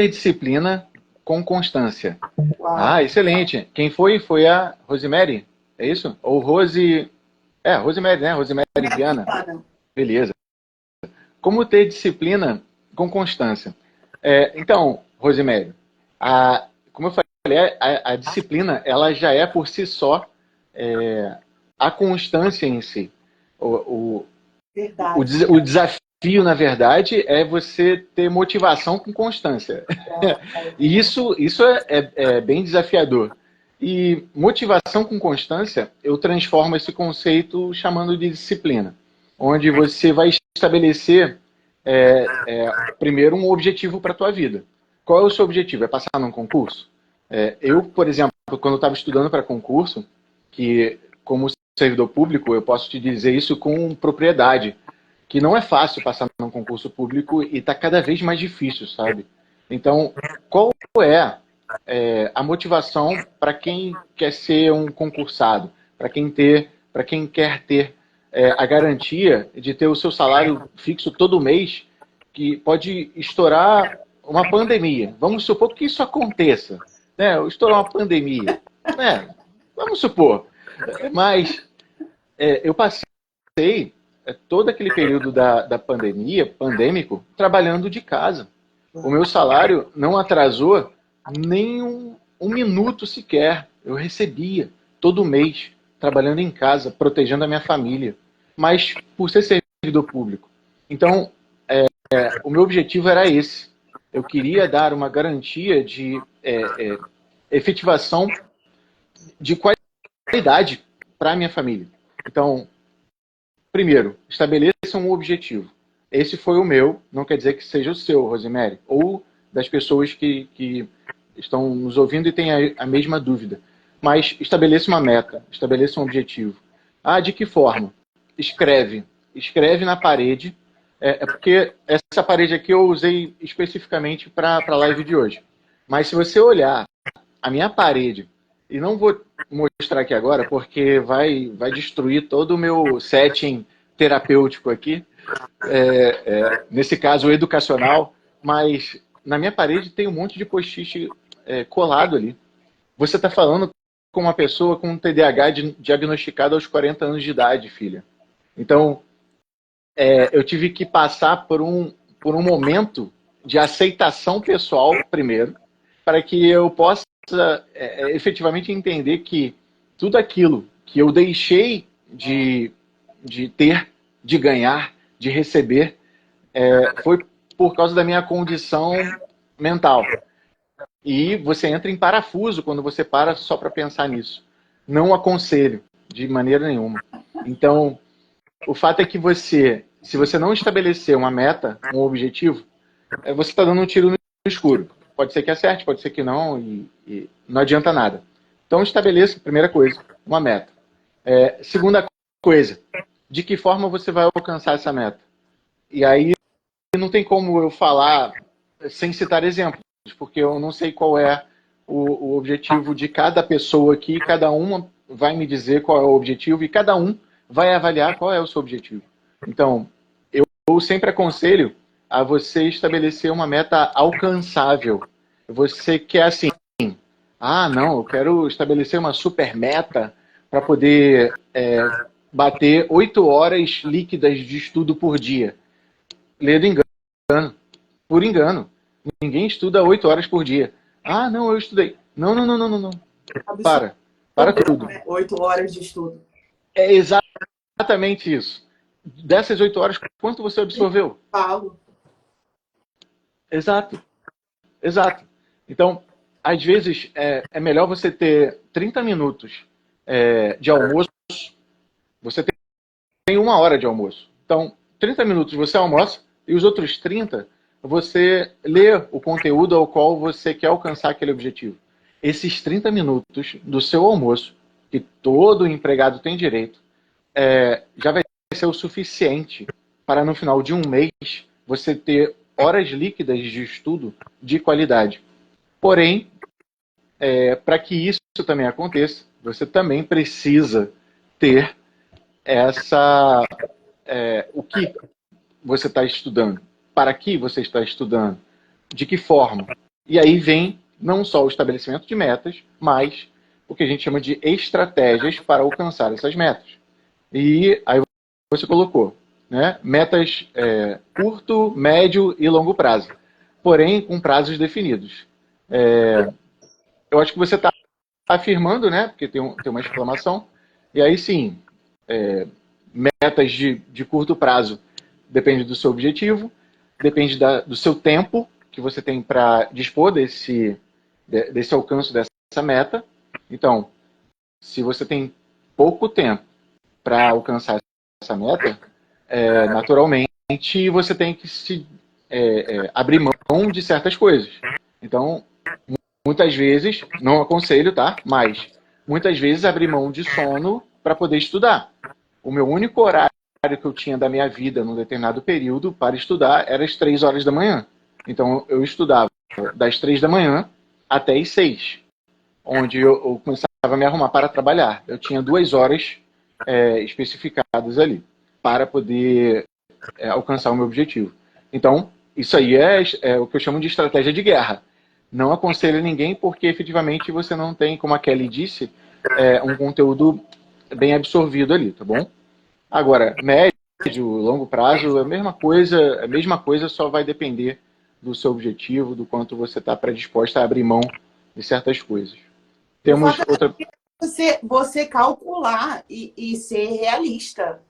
disciplina com constância? Uau. Ah, excelente. Quem foi? Foi a Rosemary? É isso? Ou Rose... Rosemary, né? Rosemary Viana. Beleza. Como ter disciplina com constância? Então, Rosemary, como eu falei, a disciplina, ela já é por si só a constância em si. O desafio, na verdade, é você ter motivação com constância. E isso é bem desafiador. E motivação com constância, eu transformo esse conceito chamando de disciplina, onde você vai estabelecer primeiro um objetivo para a tua vida. Qual é o seu objetivo? É passar num concurso? Eu, por exemplo, quando eu estava estudando para concurso, que como servidor público, eu posso te dizer isso com propriedade, que não é fácil passar num concurso público e está cada vez mais difícil, sabe? Então, qual é a motivação para quem quer ser um concursado, para quem quer ter a garantia de ter o seu salário fixo todo mês, que pode estourar uma pandemia. Vamos supor que isso aconteça, né? Estourar uma pandemia, né? Vamos supor. Mas eu passei todo aquele período da pandemia, pandêmico, trabalhando de casa. O meu salário não atrasou nem um minuto sequer. Eu recebia todo mês, trabalhando em casa, protegendo a minha família. Mas por ser servidor público. Então, o meu objetivo era esse. Eu queria dar uma garantia de efetivação de qualidade para a minha família. Então, primeiro, estabeleça um objetivo. Esse foi o meu, não quer dizer que seja o seu, Rosemary, ou das pessoas que estão nos ouvindo e têm a mesma dúvida. Mas estabeleça uma meta, estabeleça um objetivo. De que forma? Escreve na parede, porque essa parede aqui eu usei especificamente para a live de hoje. Mas se você olhar a minha parede, e não vou mostrar aqui agora, porque vai destruir todo o meu setting terapêutico aqui, nesse caso educacional, mas na minha parede tem um monte de post-it colado ali. Você está falando com uma pessoa com TDAH diagnosticado aos 40 anos de idade, filha. Então, eu tive que passar por um momento de aceitação pessoal primeiro, para que eu possa efetivamente entender que tudo aquilo que eu deixei de ter, de ganhar, de receber, foi por causa da minha condição mental. E você entra em parafuso quando você para só para pensar nisso. Não aconselho, de maneira nenhuma. Então, o fato é que se você não estabelecer uma meta, um objetivo, você está dando um tiro no escuro. Pode ser que acerte, pode ser que não, e não adianta nada. Então, estabeleça, primeira coisa, uma meta. Segunda coisa, de que forma você vai alcançar essa meta? E aí não tem como eu falar sem citar exemplos, porque eu não sei qual é o objetivo de cada pessoa aqui, cada uma vai me dizer qual é o objetivo e cada um vai avaliar qual é o seu objetivo. Então, eu sempre aconselho a você estabelecer uma meta alcançável. Você quer assim, não, eu quero estabelecer uma super meta para poder bater 8 horas líquidas de estudo por dia. Lê do engano, por engano. Ninguém estuda 8 horas por dia. Não, eu estudei. Não, não, não, não, não, não. Absurdo. Para tudo. 8 horas de estudo. É exatamente isso. Dessas 8 horas, quanto você absorveu? Paulo. Exato. Exato. Então, às vezes, é melhor você ter 30 minutos de almoço. Você tem 1 hora de almoço. Então, 30 minutos você almoça e os outros 30 você lê o conteúdo ao qual você quer alcançar aquele objetivo. Esses 30 minutos do seu almoço, que todo empregado tem direito, já vai ser o suficiente para no final de um mês você ter horas líquidas de estudo de qualidade. Porém, para que isso também aconteça, você também precisa ter o que você está estudando, para que você está estudando, de que forma. E aí vem não só o estabelecimento de metas, mas o que a gente chama de estratégias para alcançar essas metas. E aí você colocou, né, metas curto, médio e longo prazo, porém com prazos definidos. Eu acho que você está afirmando, né, porque tem uma exclamação, e aí sim, metas de curto prazo depende do seu objetivo, depende do seu tempo que você tem para dispor desse alcance dessa meta. Então, se você tem pouco tempo para alcançar essa meta, naturalmente você tem que abrir mão de certas coisas. Então, muitas vezes, não aconselho, tá? Mas, muitas vezes abrir mão de sono para poder estudar. O meu único horário que eu tinha da minha vida num determinado período para estudar era às 3 horas da manhã. Então, eu estudava das 3 da manhã até às 6, onde eu começava a me arrumar para trabalhar. Eu tinha 2 horas especificadas ali para poder alcançar o meu objetivo. Então, isso aí é o que eu chamo de estratégia de guerra. Não aconselho ninguém porque efetivamente você não tem, como a Kelly disse, um conteúdo bem absorvido ali, tá bom? Agora, médio, longo prazo, a mesma coisa, só vai depender do seu objetivo, do quanto você está predisposta a abrir mão de certas coisas. Temos outra... Você calcular e ser realista.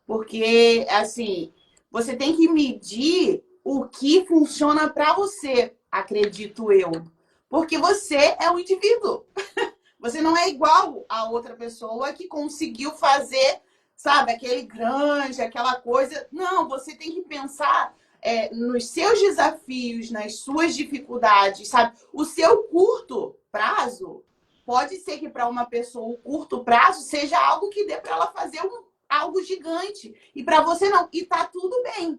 Porque, assim, você tem que medir o que funciona para você, acredito eu. Porque você é um indivíduo. Você não é igual a outra pessoa que conseguiu fazer, sabe, aquele grande, aquela coisa. Não, você tem que pensar nos seus desafios, nas suas dificuldades, sabe? O seu curto prazo, pode ser que para uma pessoa o curto prazo seja algo que dê para ela fazer algo gigante. E para você não. E tá tudo bem.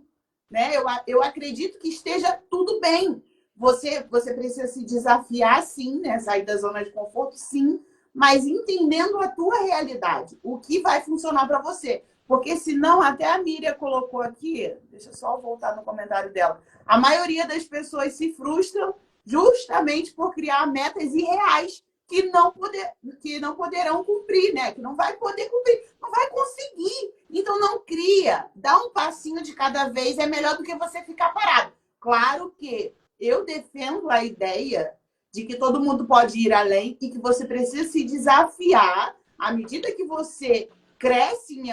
Né? Eu acredito que esteja tudo bem. Você precisa se desafiar, sim, né? Sair da zona de conforto, sim, mas entendendo a tua realidade, o que vai funcionar para você. Porque senão, até a Miriam colocou aqui, deixa eu só voltar no comentário dela, a maioria das pessoas se frustram justamente por criar metas irreais que não poderão cumprir, né? Que não vai poder cumprir, não vai conseguir. Então não cria, dá um passinho de cada vez, é melhor do que você ficar parado. Claro que eu defendo a ideia de que todo mundo pode ir além e que você precisa se desafiar. À medida que você cresce em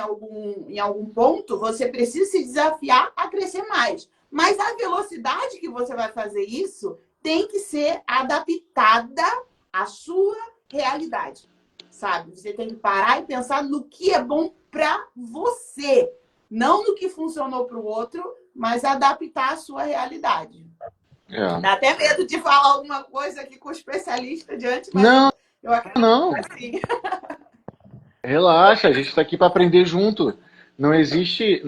algum ponto, você precisa se desafiar a crescer mais. Mas a velocidade que você vai fazer isso tem que ser adaptada à sua realidade, sabe? Você tem que parar e pensar no que é bom para você, não no que funcionou para o outro, mas adaptar à sua realidade. Dá até medo de falar alguma coisa aqui com o especialista diante, mas não, eu acredito não. assim. Relaxa, a gente está aqui para aprender junto. Não existe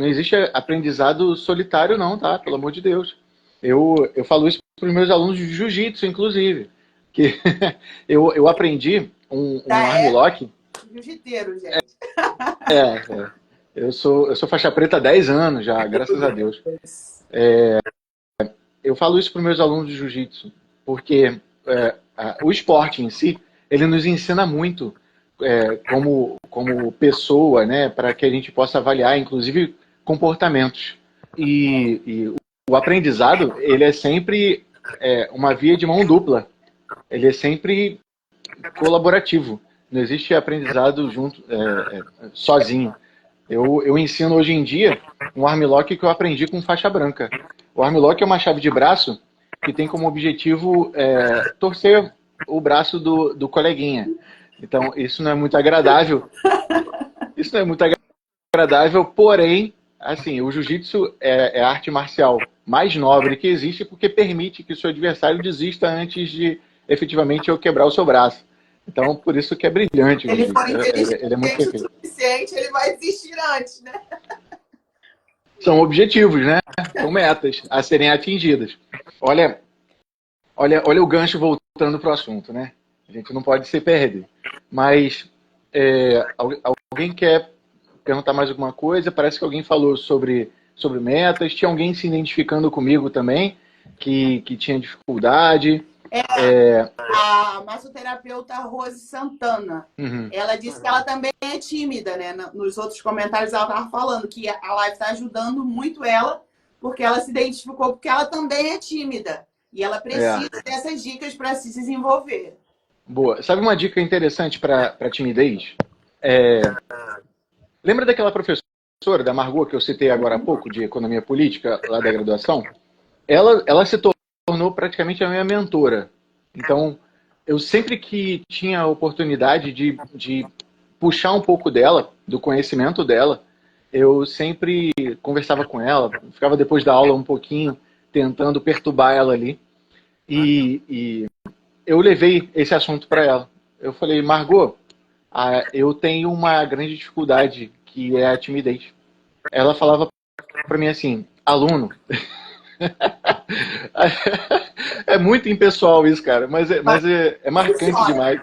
aprendizado solitário, não, tá? Pelo amor de Deus. Eu falo isso para os meus alunos de jiu-jitsu, inclusive. Que eu aprendi um Já é armlock. jiu-jiteiro, gente. É, eu sou faixa preta há 10 anos já, graças a Deus. Eu falo isso para os meus alunos de jiu-jitsu, porque o esporte em si, ele nos ensina muito como pessoa, né, para que a gente possa avaliar, inclusive, comportamentos. E o aprendizado, ele é sempre uma via de mão dupla. Ele é sempre colaborativo. Não existe aprendizado junto, sozinho. Eu ensino hoje em dia um armlock que eu aprendi com faixa branca. O armlock é uma chave de braço que tem como objetivo torcer o braço do coleguinha. Então, isso não é muito agradável. Isso não é muito agradável, porém, assim, o jiu-jitsu é a arte marcial mais nobre que existe porque permite que o seu adversário desista antes de efetivamente eu quebrar o seu braço. Então, por isso que é brilhante Se o ele for jiu-jitsu. inteligente Ele é muito o perfeito. suficiente, ele vai desistir antes, né? São objetivos, né? São metas a serem atingidas. Olha, olha o gancho voltando para o assunto, né? A gente não pode se perder. Mas alguém quer perguntar mais alguma coisa? Parece que alguém falou sobre metas. Tinha alguém se identificando comigo também, que tinha dificuldade. A massoterapeuta Rose Santana, Uhum. ela disse que ela também é tímida, né? Nos outros comentários ela estava falando que a live está ajudando muito ela, porque ela se identificou, porque ela também é tímida. E ela É, precisa dessas dicas para se desenvolver. boa. Sabe uma dica interessante para timidez? Lembra daquela professora da Margot que eu citei agora há pouco, de economia política, lá da graduação? Ela se tornou praticamente a minha mentora. Então, eu sempre que tinha a oportunidade de puxar um pouco dela, do conhecimento dela, eu sempre conversava com ela, ficava depois da aula um pouquinho tentando perturbar ela ali. E eu levei esse assunto para ela. Eu falei, Margot, eu tenho uma grande dificuldade que é a timidez. Ela falava para mim assim, aluno, é muito impessoal isso, cara, mas é marcante Funciona. demais.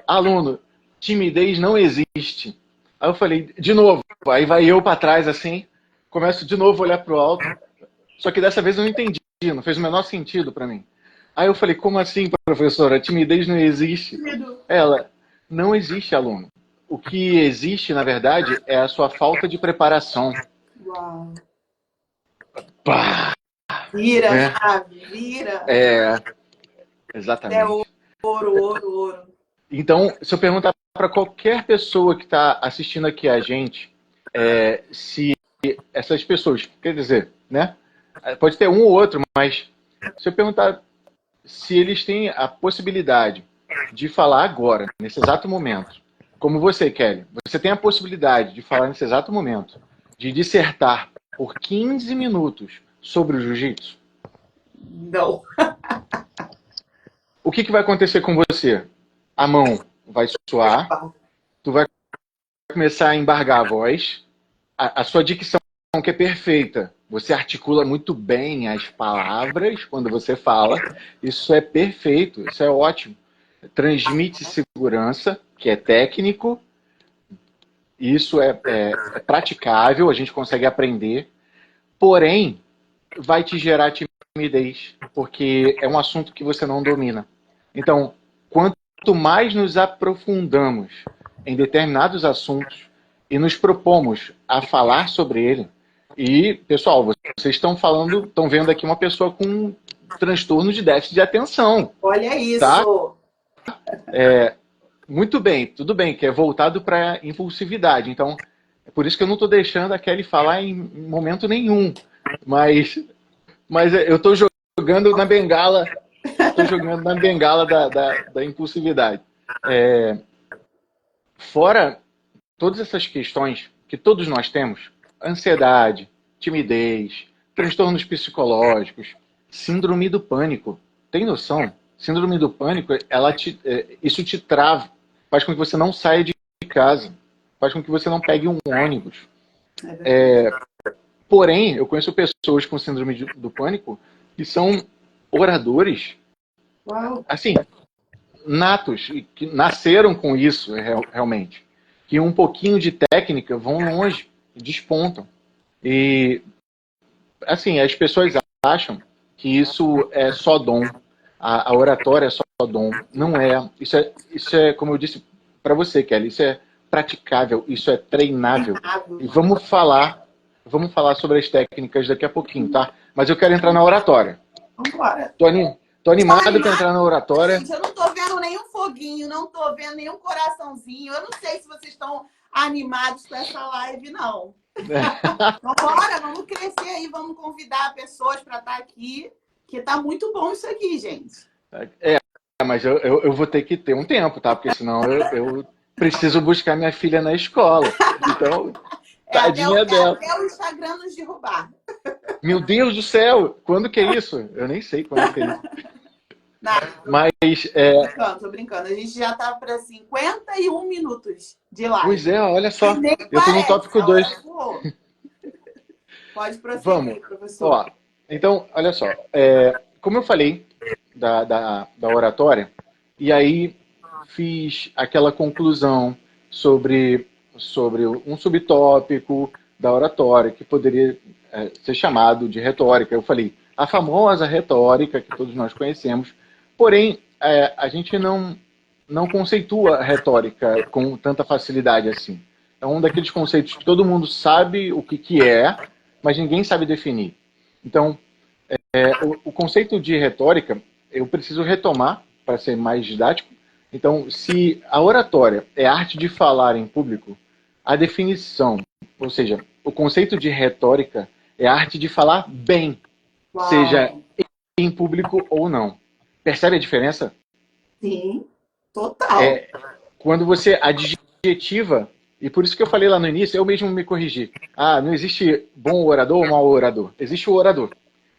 Aluno, timidez não existe. Aí eu falei, de novo, aí vai eu para trás assim, começo de novo a olhar pro alto, só que dessa vez eu não entendi, não fez o menor sentido para mim. Aí eu falei, como assim, professora? Timidez não existe? Ela, não existe, aluno. O que existe, na verdade, é a sua falta de preparação. Uau. Pá, Vira, né? chave, vira. É, É exatamente. ouro, ouro, ouro. Então, se eu perguntar para qualquer pessoa que está assistindo aqui a gente, se essas pessoas, quer dizer, né? Pode ter um ou outro, mas se eu perguntar se eles têm a possibilidade de falar agora, nesse exato momento, como você, Kelly, você tem a possibilidade de falar nesse exato momento, de dissertar por 15 minutos sobre o jiu-jitsu, Não. o que vai acontecer com você? A mão vai suar, tu vai começar a embargar a voz, a sua dicção, que é perfeita, você articula muito bem as palavras quando você fala, isso é perfeito, isso é ótimo. Transmite segurança, que é técnico, isso é praticável, a gente consegue aprender, porém, vai te gerar timidez, porque é um assunto que você não domina. Então, quanto mais nos aprofundamos em determinados assuntos e nos propomos a falar sobre ele, e, pessoal, vocês estão vendo aqui uma pessoa com transtorno de déficit de atenção, Olha tá? isso. Muito bem, tudo bem, que é voltado para impulsividade. Então, é por isso que eu não estou deixando a Kelly falar em momento nenhum. Mas eu estou jogando na bengala, da impulsividade. Fora todas essas questões que todos nós temos, ansiedade, timidez, transtornos psicológicos, síndrome do pânico. Tem noção? Síndrome do pânico, isso te trava, faz com que você não saia de casa, faz com que você não pegue um ônibus. É verdade. Porém, eu conheço pessoas com síndrome do pânico que são oradores, Uau. assim, natos, e que nasceram com isso realmente. Que um pouquinho de técnica vão longe, despontam. E, assim, as pessoas acham que isso é só dom. A oratória é só dom. Não é. Isso é como eu disse para você, Kelly, isso é praticável, isso é treinável. E vamos falar sobre as técnicas daqui a pouquinho, tá? Mas eu quero entrar na oratória. Vamos embora. Tô animado para entrar na oratória. Gente, eu não tô vendo nenhum foguinho, não tô vendo nenhum coraçãozinho. Eu não sei se vocês estão animados com essa live, não. Vambora, vamos crescer aí, vamos convidar pessoas para estar aqui, que tá muito bom isso aqui, gente. Mas eu vou ter que ter um tempo, tá? Porque senão eu preciso buscar minha filha na escola. Então, tadinha dela. Até o Instagram nos derrubar. Meu Deus do céu! Quando que é isso? Eu nem sei quando que é isso. Mas, Tô brincando. A gente já tá para 51 minutos de live. Pois é, olha só. Eu tô no tópico 2. Pode prosseguir, Vamos. professor. Ó, então, olha só. Como eu falei da oratória, e aí fiz aquela conclusão sobre um subtópico da oratória, que poderia ser chamado de retórica. Eu falei, a famosa retórica que todos nós conhecemos, porém, a gente não conceitua a retórica com tanta facilidade assim. É um daqueles conceitos que todo mundo sabe o que é, mas ninguém sabe definir. Então, o conceito de retórica, eu preciso retomar para ser mais didático. Então, se a oratória é a arte de falar em público, a definição, ou seja, o conceito de retórica é a arte de falar bem, Uau. Seja em público ou não. Percebe a diferença? Sim, total. Quando você adjetiva, e por isso que eu falei lá no início, eu mesmo me corrigi. Não existe bom orador ou mau orador. Existe o orador.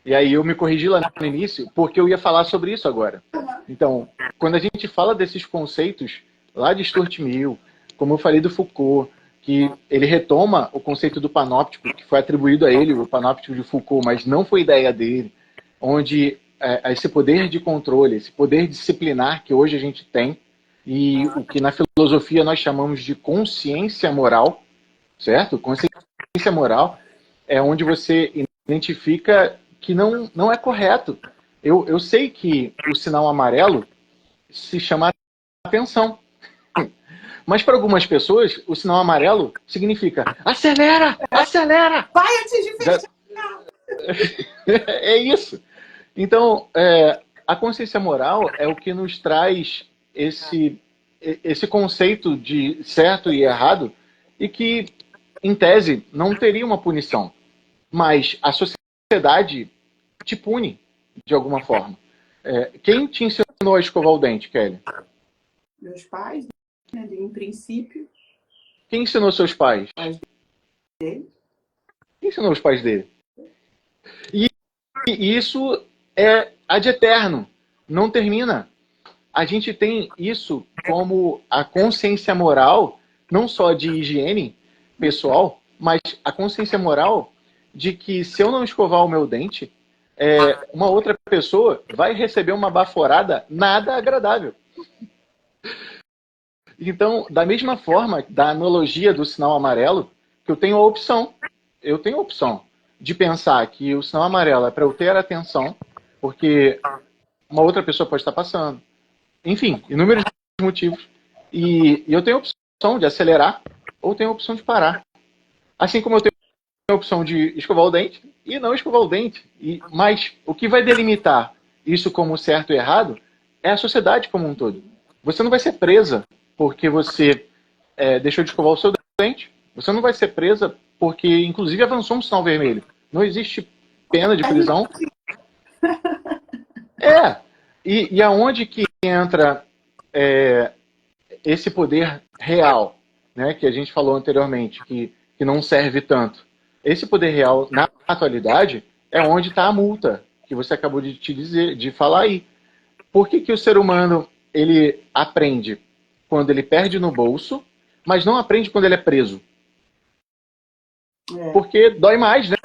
E aí eu me corrigi lá no início, porque eu ia falar sobre isso agora. Então, quando a gente fala desses conceitos lá de Stuart Mill, como eu falei do Foucault, que ele retoma o conceito do panóptico, que foi atribuído a ele, o panóptico de Foucault, mas não foi ideia dele, onde esse poder de controle, esse poder disciplinar que hoje a gente tem, e o que na filosofia nós chamamos de consciência moral, certo? Consciência moral é onde você identifica que não é correto. Eu sei que o sinal amarelo se chama atenção. Mas para algumas pessoas, o sinal amarelo significa acelera, acelera. Vai antes de fechar. É isso. Então, a consciência moral é o que nos traz esse conceito de certo e errado e que, em tese, não teria uma punição. Mas a sociedade te pune de alguma forma. Quem te ensinou a escovar o dente, Kelly? Meus pais, né, em princípio. Quem ensinou seus pais? Dele. Quem ensinou os pais dele? E isso é ad eterno, não termina. A gente tem isso como a consciência moral, não só de higiene pessoal, mas a consciência moral de que se eu não escovar o meu dente, uma outra pessoa vai receber uma baforada nada agradável. Então, da mesma forma, da analogia do sinal amarelo, que eu tenho a opção de pensar que o sinal amarelo é para eu ter atenção, porque uma outra pessoa pode estar passando. Enfim, inúmeros motivos. E eu tenho a opção de acelerar ou tenho a opção de parar. Assim como eu tenho a opção de escovar o dente e não escovar o dente. Mas o que vai delimitar isso como certo e errado é a sociedade como um todo. Você não vai ser presa porque você deixou de escovar o seu dente. Você não vai ser presa porque, inclusive, avançou um sinal vermelho. Não existe pena de prisão. E aonde que entra esse poder real, né, que a gente falou anteriormente, que não serve tanto. Esse poder real, na atualidade, é onde está a multa, que você acabou de te dizer, de falar aí. Por que o ser humano ele aprende quando ele perde no bolso mas não aprende quando ele é preso. É. Porque dói mais, né?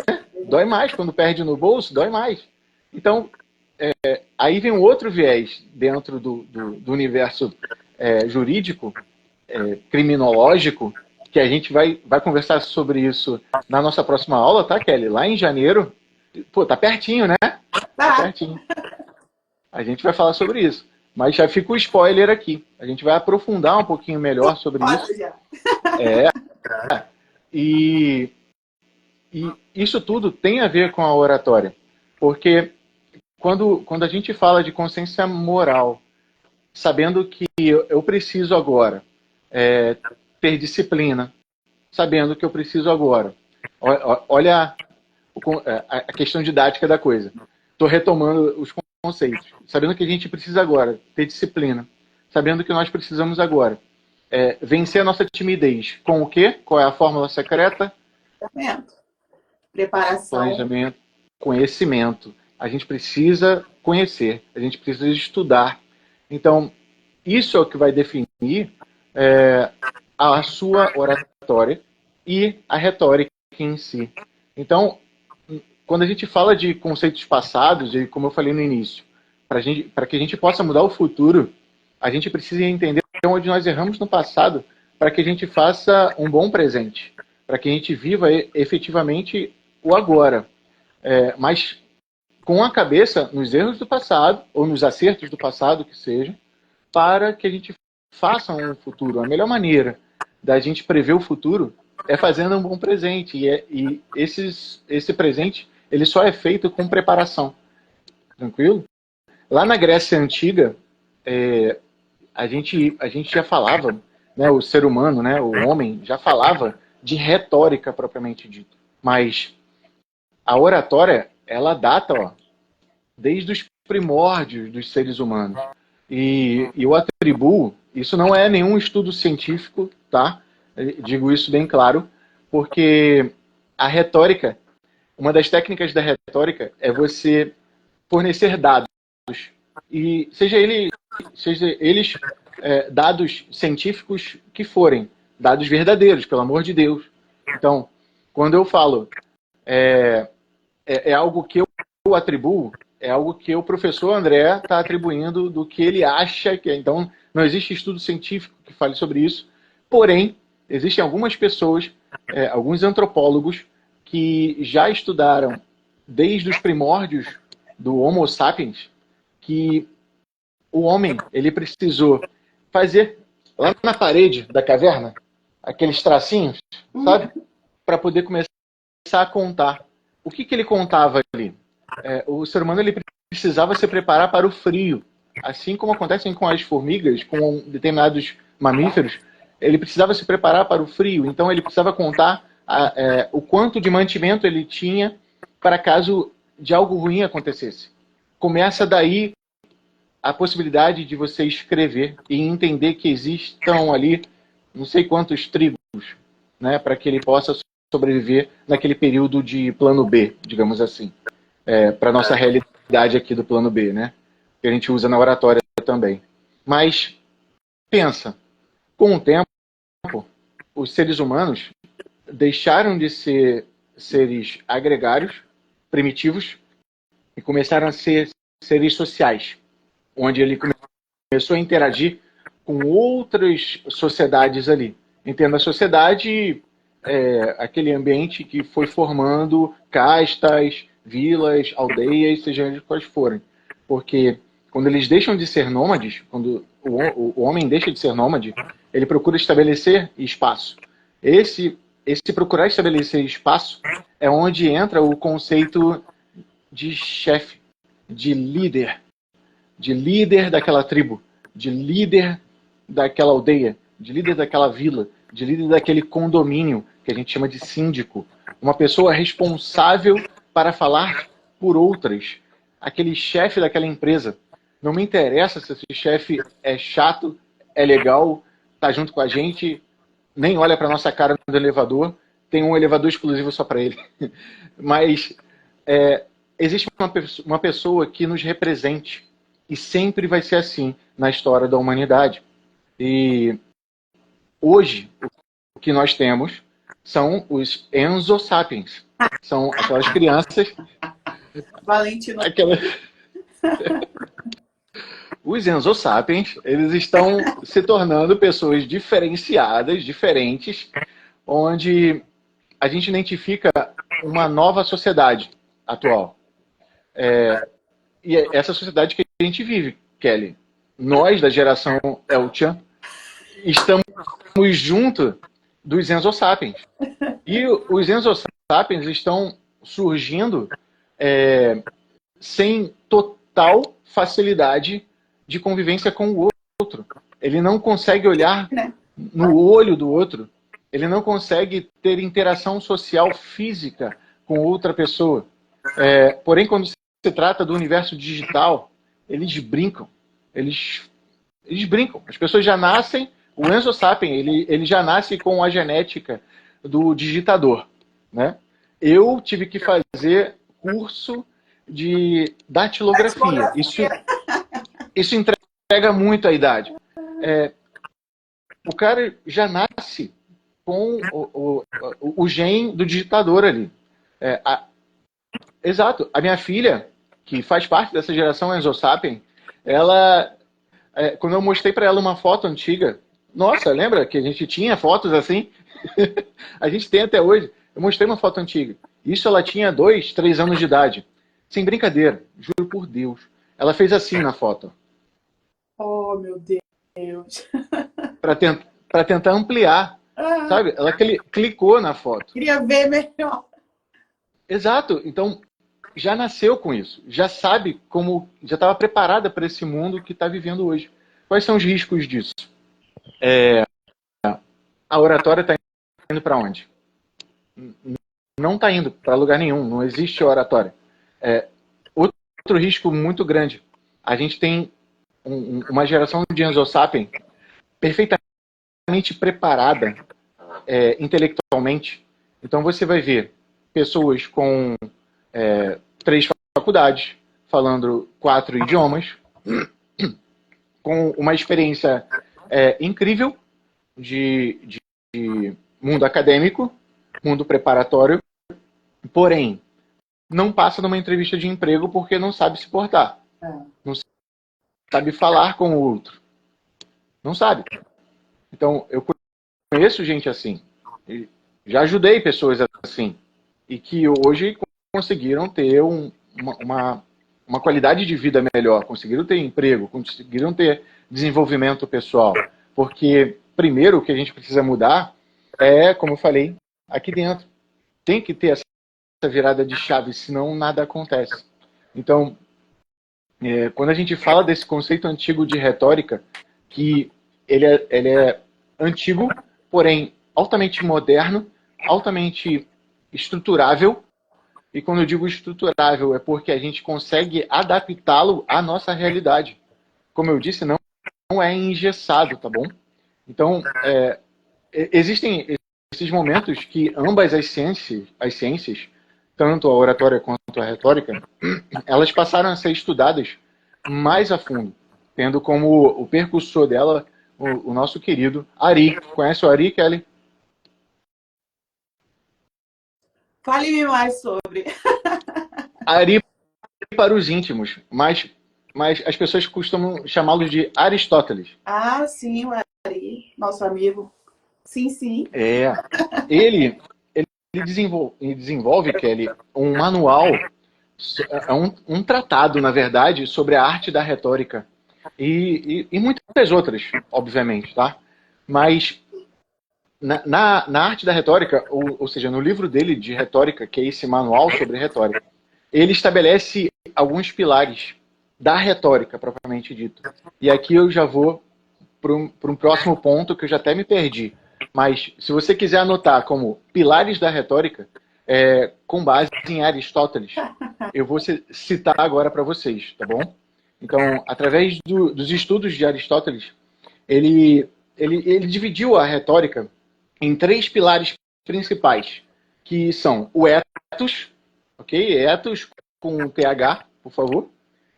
Dói mais quando perde no bolso, dói mais. Então, aí vem um outro viés dentro do universo jurídico, criminológico, que a gente vai conversar sobre isso na nossa próxima aula, tá, Kelly? Lá em janeiro. Pô, tá pertinho, né? Tá Tá, pertinho. A gente vai falar sobre isso. Mas já fica o spoiler aqui. A gente vai aprofundar um pouquinho melhor sobre isso. pode já. E, e isso tudo tem a ver com a oratória. Porque quando a gente fala de consciência moral, sabendo que eu preciso agora ter disciplina, sabendo que eu preciso agora. Olha a questão didática da coisa. Estou retomando os conceitos. Sabendo que a gente precisa agora ter disciplina. Sabendo que nós precisamos agora vencer a nossa timidez. Com o quê? Qual é a fórmula secreta? Planejamento. Preparação. Planejamento, conhecimento. A gente precisa conhecer, a gente precisa estudar. Então, isso é o que vai definir a sua oratória e a retórica em si. Então, quando a gente fala de conceitos passados, e como eu falei no início, para que a gente possa mudar o futuro, a gente precisa entender onde nós erramos no passado para que a gente faça um bom presente, para que a gente viva efetivamente o agora. Mas com a cabeça nos erros do passado, ou nos acertos do passado, que seja, para que a gente faça um futuro. A melhor maneira da gente prever o futuro é fazendo um bom presente. E esse presente ele só é feito com preparação. Tranquilo? Lá na Grécia Antiga, a gente já falava, né, o ser humano, né, o homem, já falava de retórica propriamente dito. Mas a oratória, ela data desde os primórdios dos seres humanos. E eu atribuo, isso não é nenhum estudo científico, tá? Eu digo isso bem claro, porque a retórica, uma das técnicas da retórica é você fornecer dados. E seja eles dados científicos que forem, dados verdadeiros, pelo amor de Deus. Então, quando eu falo algo que eu atribuo, é algo que o professor André está atribuindo do que ele acha que é. Então, não existe estudo científico que fale sobre isso. Porém, existem algumas pessoas, alguns antropólogos, que já estudaram desde os primórdios do Homo sapiens, que o homem ele precisou fazer lá na parede da caverna aqueles tracinhos, sabe? Para poder começar a contar. O que ele contava ali? O ser humano ele precisava se preparar para o frio. Assim como acontece com as formigas, com determinados mamíferos, ele precisava se preparar para o frio. Então ele precisava contar o quanto de mantimento ele tinha para caso de algo ruim acontecesse. Começa daí a possibilidade de você escrever e entender que existam ali não sei quantos tribos, né, para que ele possa sobreviver naquele período de plano B, digamos assim. Para a nossa realidade aqui do plano B, né? Que a gente usa na oratória também. Mas, pensa, com o tempo, os seres humanos deixaram de ser seres agregários, primitivos, e começaram a ser seres sociais, onde ele começou a interagir com outras sociedades ali. Entenda a sociedade, aquele ambiente que foi formando castas, vilas, aldeias, seja onde quais forem. Porque quando eles deixam de ser nômades, quando o homem deixa de ser nômade, ele procura estabelecer espaço. Esse procurar estabelecer espaço é onde entra o conceito de chefe, de líder daquela tribo, de líder daquela aldeia, de líder daquela vila, de líder daquele condomínio, que a gente chama de síndico. Uma pessoa responsável para falar por outras. Aquele chefe daquela empresa. Não me interessa se esse chefe é chato, é legal, tá junto com a gente, nem olha para nossa cara no elevador, tem um elevador exclusivo só para ele. Mas existe uma pessoa que nos represente. E sempre vai ser assim na história da humanidade. E hoje, o que nós temos são os enzosapiens. São aquelas crianças... Valentino. Os enzosapiens, eles estão se tornando pessoas diferenciadas, diferentes, onde a gente identifica uma nova sociedade atual. E é essa sociedade que a gente vive, Kelly. Nós, da geração Elchan, estamos junto dos enzosapiens. E os enzosapiens estão surgindo sem total facilidade de convivência com o outro. Ele não consegue olhar no olho do outro. Ele não consegue ter interação social física com outra pessoa. Porém, quando se trata do universo digital, eles brincam. Eles brincam. As pessoas já nascem... O enzosapien, ele já nasce com a genética do digitador, né? Eu tive que fazer curso de datilografia. Isso entrega muito a idade. O cara já nasce com o gene do digitador ali. Exato. A minha filha, que faz parte dessa geração enzosapien, ela, quando eu mostrei para ela uma foto antiga, nossa, lembra que a gente tinha fotos assim? A gente tem até hoje. Eu mostrei uma foto antiga. Isso ela tinha 2, 3 anos de idade. Sem brincadeira, juro por Deus. Ela fez assim na foto. Oh, meu Deus. Para tentar ampliar. Sabe? Ela clicou na foto. Queria ver melhor. Exato. Então, já nasceu com isso. Já sabe como... Já estava preparada para esse mundo que está vivendo hoje. Quais são os riscos disso? A oratória está indo para onde? Não está indo para lugar nenhum. Não existe oratória. Outro risco muito grande. A gente tem uma geração de enzosapien perfeitamente preparada intelectualmente. Então você vai ver pessoas com 3 faculdades, falando 4 idiomas, com uma experiência incrível de mundo acadêmico, mundo preparatório, porém, não passa numa entrevista de emprego porque não sabe se portar. Não sabe falar com o outro. Não sabe. Então, eu conheço gente assim. Já ajudei pessoas assim. E que hoje conseguiram ter uma qualidade de vida melhor. Conseguiram ter emprego. Conseguiram ter desenvolvimento pessoal. Porque, primeiro, o que a gente precisa mudar é, como eu falei, aqui dentro. Tem que ter essa virada de chave, senão nada acontece. Então, quando a gente fala desse conceito antigo de retórica, que ele é antigo, porém altamente moderno, altamente estruturável, e quando eu digo estruturável é porque a gente consegue adaptá-lo à nossa realidade. Como eu disse, não é engessado, tá bom? Então, existem esses momentos que ambas as ciências, tanto a oratória quanto a retórica, elas passaram a ser estudadas mais a fundo, tendo como o percussor dela o nosso querido Ari. Conhece o Ari, Kelly? Fale-me mais sobre. Ari para os íntimos, mas as pessoas costumam chamá-los de Aristóteles. Ah, sim, o Ari, nosso amigo. Sim, sim. Ele desenvolve, Kelly, um manual, um tratado, na verdade, sobre a arte da retórica. E muitas outras, obviamente, tá? Mas na arte da retórica, ou seja, no livro dele de retórica, que é esse manual sobre retórica, ele estabelece alguns pilares da retórica, propriamente dito. E aqui eu já vou para um próximo ponto que eu já até me perdi. Mas se você quiser anotar como pilares da retórica, com base em Aristóteles, eu vou citar agora para vocês, tá bom? Então, através dos estudos de Aristóteles, ele dividiu a retórica em 3 pilares principais, que são o ethos, ok? Ethos com TH, por favor.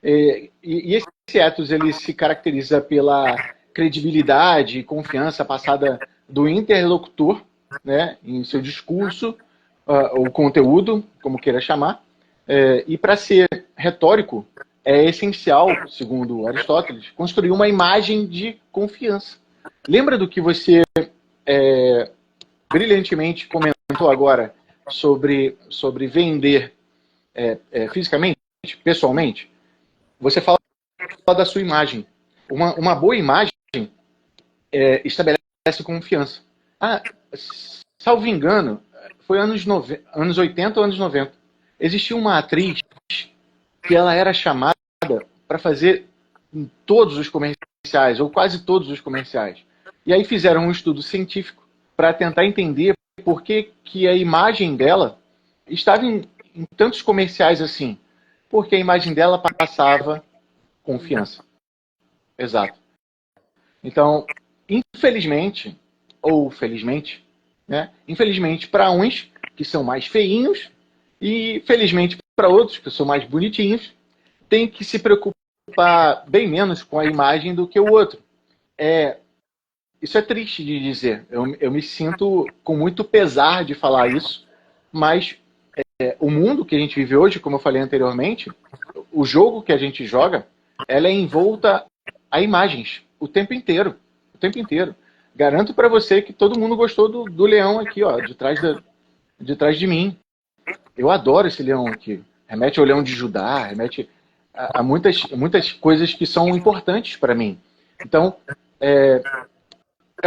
E esse ethos ele se caracteriza pela credibilidade e confiança passada do interlocutor né, em seu discurso, o conteúdo, como queira chamar, e para ser retórico, é essencial, segundo Aristóteles, construir uma imagem de confiança. Lembra do que você brilhantemente comentou agora sobre vender fisicamente, pessoalmente? Você fala da sua imagem. Uma boa imagem estabelece confiança. Salvo engano, foi anos 80 ou anos 90. Existia uma atriz que ela era chamada para fazer em todos os comerciais, ou quase todos os comerciais. E aí fizeram um estudo científico para tentar entender por que a imagem dela estava em tantos comerciais assim. Porque a imagem dela passava confiança. Exato. Então, infelizmente, ou felizmente, né? Infelizmente para uns que são mais feinhos e felizmente para outros que são mais bonitinhos, tem que se preocupar bem menos com a imagem do que o outro. Isso é triste de dizer. Eu me sinto com muito pesar de falar isso, mas o mundo que a gente vive hoje, como eu falei anteriormente, o jogo que a gente joga, ela é envolta a imagens o tempo inteiro. O tempo inteiro. Garanto para você que todo mundo gostou do leão aqui, ó, de trás de mim. Eu adoro esse leão aqui. Remete ao leão de Judá, remete a muitas coisas que são importantes para mim. Então, é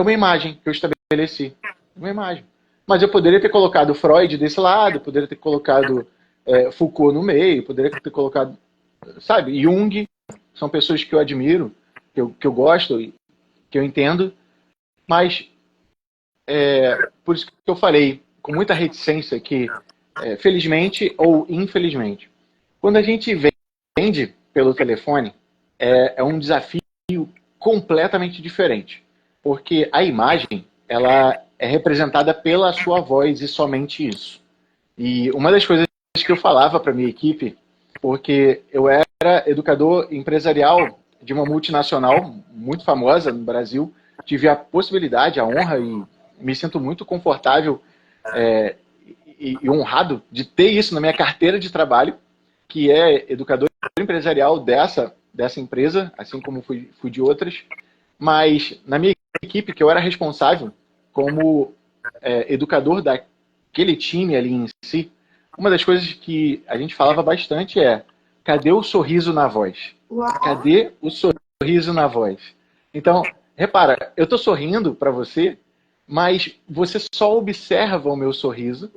uma imagem que eu estabeleci. Uma imagem. Mas eu poderia ter colocado Freud desse lado, poderia ter colocado Foucault no meio, poderia ter colocado, sabe, Jung. São pessoas que eu admiro, que eu gosto, que eu entendo. Mas, por isso que eu falei com muita reticência que, felizmente ou infelizmente, quando a gente vende pelo telefone, é um desafio completamente diferente. Porque a imagem, ela é representada pela sua voz e somente isso. E uma das coisas que eu falava para minha equipe, porque eu era educador empresarial de uma multinacional muito famosa no Brasil, tive a possibilidade, a honra e me sinto muito confortável e honrado de ter isso na minha carteira de trabalho, que é educador empresarial dessa empresa, assim como fui de outras. Mas na minha equipe, que eu era responsável como educador daquele time ali em si, uma das coisas que a gente falava bastante cadê o sorriso na voz? Uau. Cadê o sorriso na voz? Então, repara, eu estou sorrindo para você, mas você só observa o meu sorriso.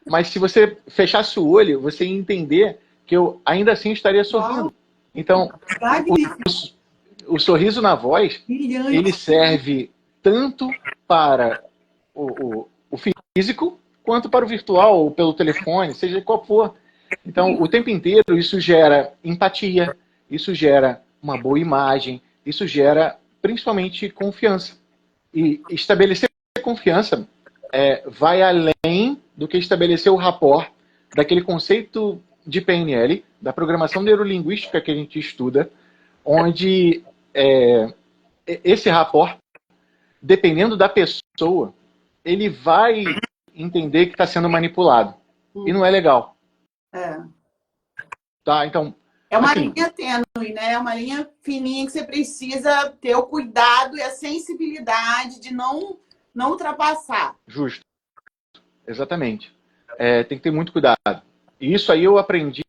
Mas se você fechasse o olho, você ia entender que eu ainda assim estaria sorrindo. Uau. Então, o sorriso na voz, Brilhante. ele serve tanto para o físico, quanto para o virtual, ou pelo telefone, seja qual for. Então, o tempo inteiro, isso gera empatia, isso gera uma boa imagem, isso gera, principalmente, confiança. E estabelecer confiança vai além do que estabelecer o rapport daquele conceito de PNL, da programação neurolinguística que a gente estuda, onde esse rapport, dependendo da pessoa, ele vai entender que está sendo manipulado. E não é legal. Tá? Então, é uma assim, linha tênue, né? É uma linha fininha que você precisa ter o cuidado e a sensibilidade de não ultrapassar. Justo. Exatamente. Tem que ter muito cuidado. E isso aí eu aprendi,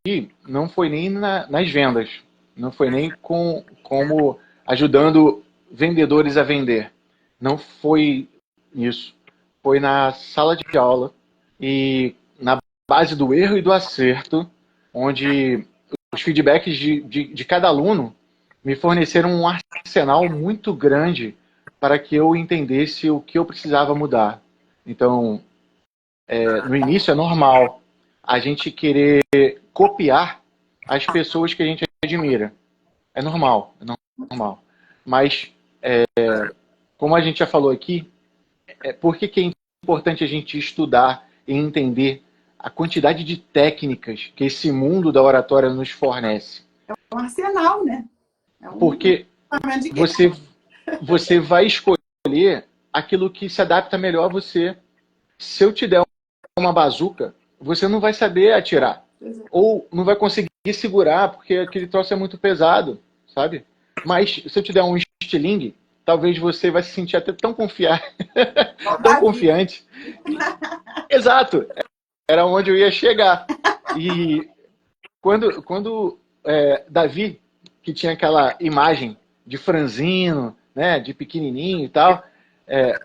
não foi nem nas vendas. Não foi nem como ajudando vendedores a vender. Não foi isso. Foi na sala de aula e na base do erro e do acerto, onde os feedbacks de cada aluno me forneceram um arsenal muito grande para que eu entendesse o que eu precisava mudar. Então, no início é normal a gente querer copiar as pessoas que a gente admira. É normal. Mas, como a gente já falou aqui, por que é importante a gente estudar e entender a quantidade de técnicas que esse mundo da oratória nos fornece? É um arsenal, né? Porque você vai escolher aquilo que se adapta melhor a você. se eu te der uma bazuca, você não vai saber atirar. Ou não vai conseguir segurar, porque aquele troço é muito pesado, sabe? Mas se eu te der um estilingue, talvez você vai se sentir até tão tão confiante. Exato, era onde eu ia chegar. E quando Davi, que tinha aquela imagem de franzino, né, de pequenininho e tal,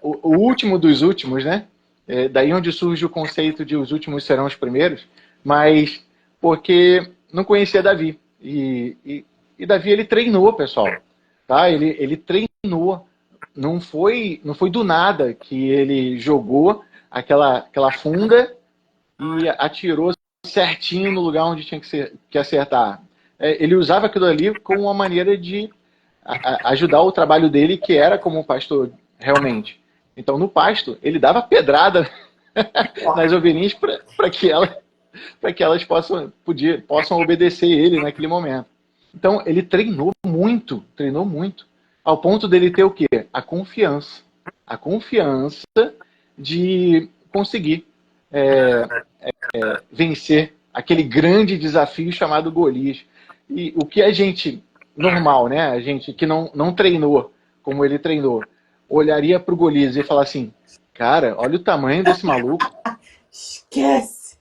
o último dos últimos, né? Daí onde surge o conceito de os últimos serão os primeiros, mas porque não conhecia Davi. E Davi, ele treinou, pessoal. Tá? Ele treinou. Não foi do nada que ele jogou aquela funda e atirou certinho no lugar onde tinha que acertar. Ele usava aquilo ali como uma maneira de ajudar o trabalho dele, que era como pastor realmente. Então, no pasto, ele dava pedrada nas ovelhinhas para que elas possam obedecer ele naquele momento. Então, ele treinou muito, ao ponto dele ter o quê? A confiança. A confiança de conseguir vencer aquele grande desafio chamado Golias. E o que a gente, normal, né? A gente que não treinou como ele treinou, olharia para o Golias e falar assim, cara, olha o tamanho desse maluco. Esquece!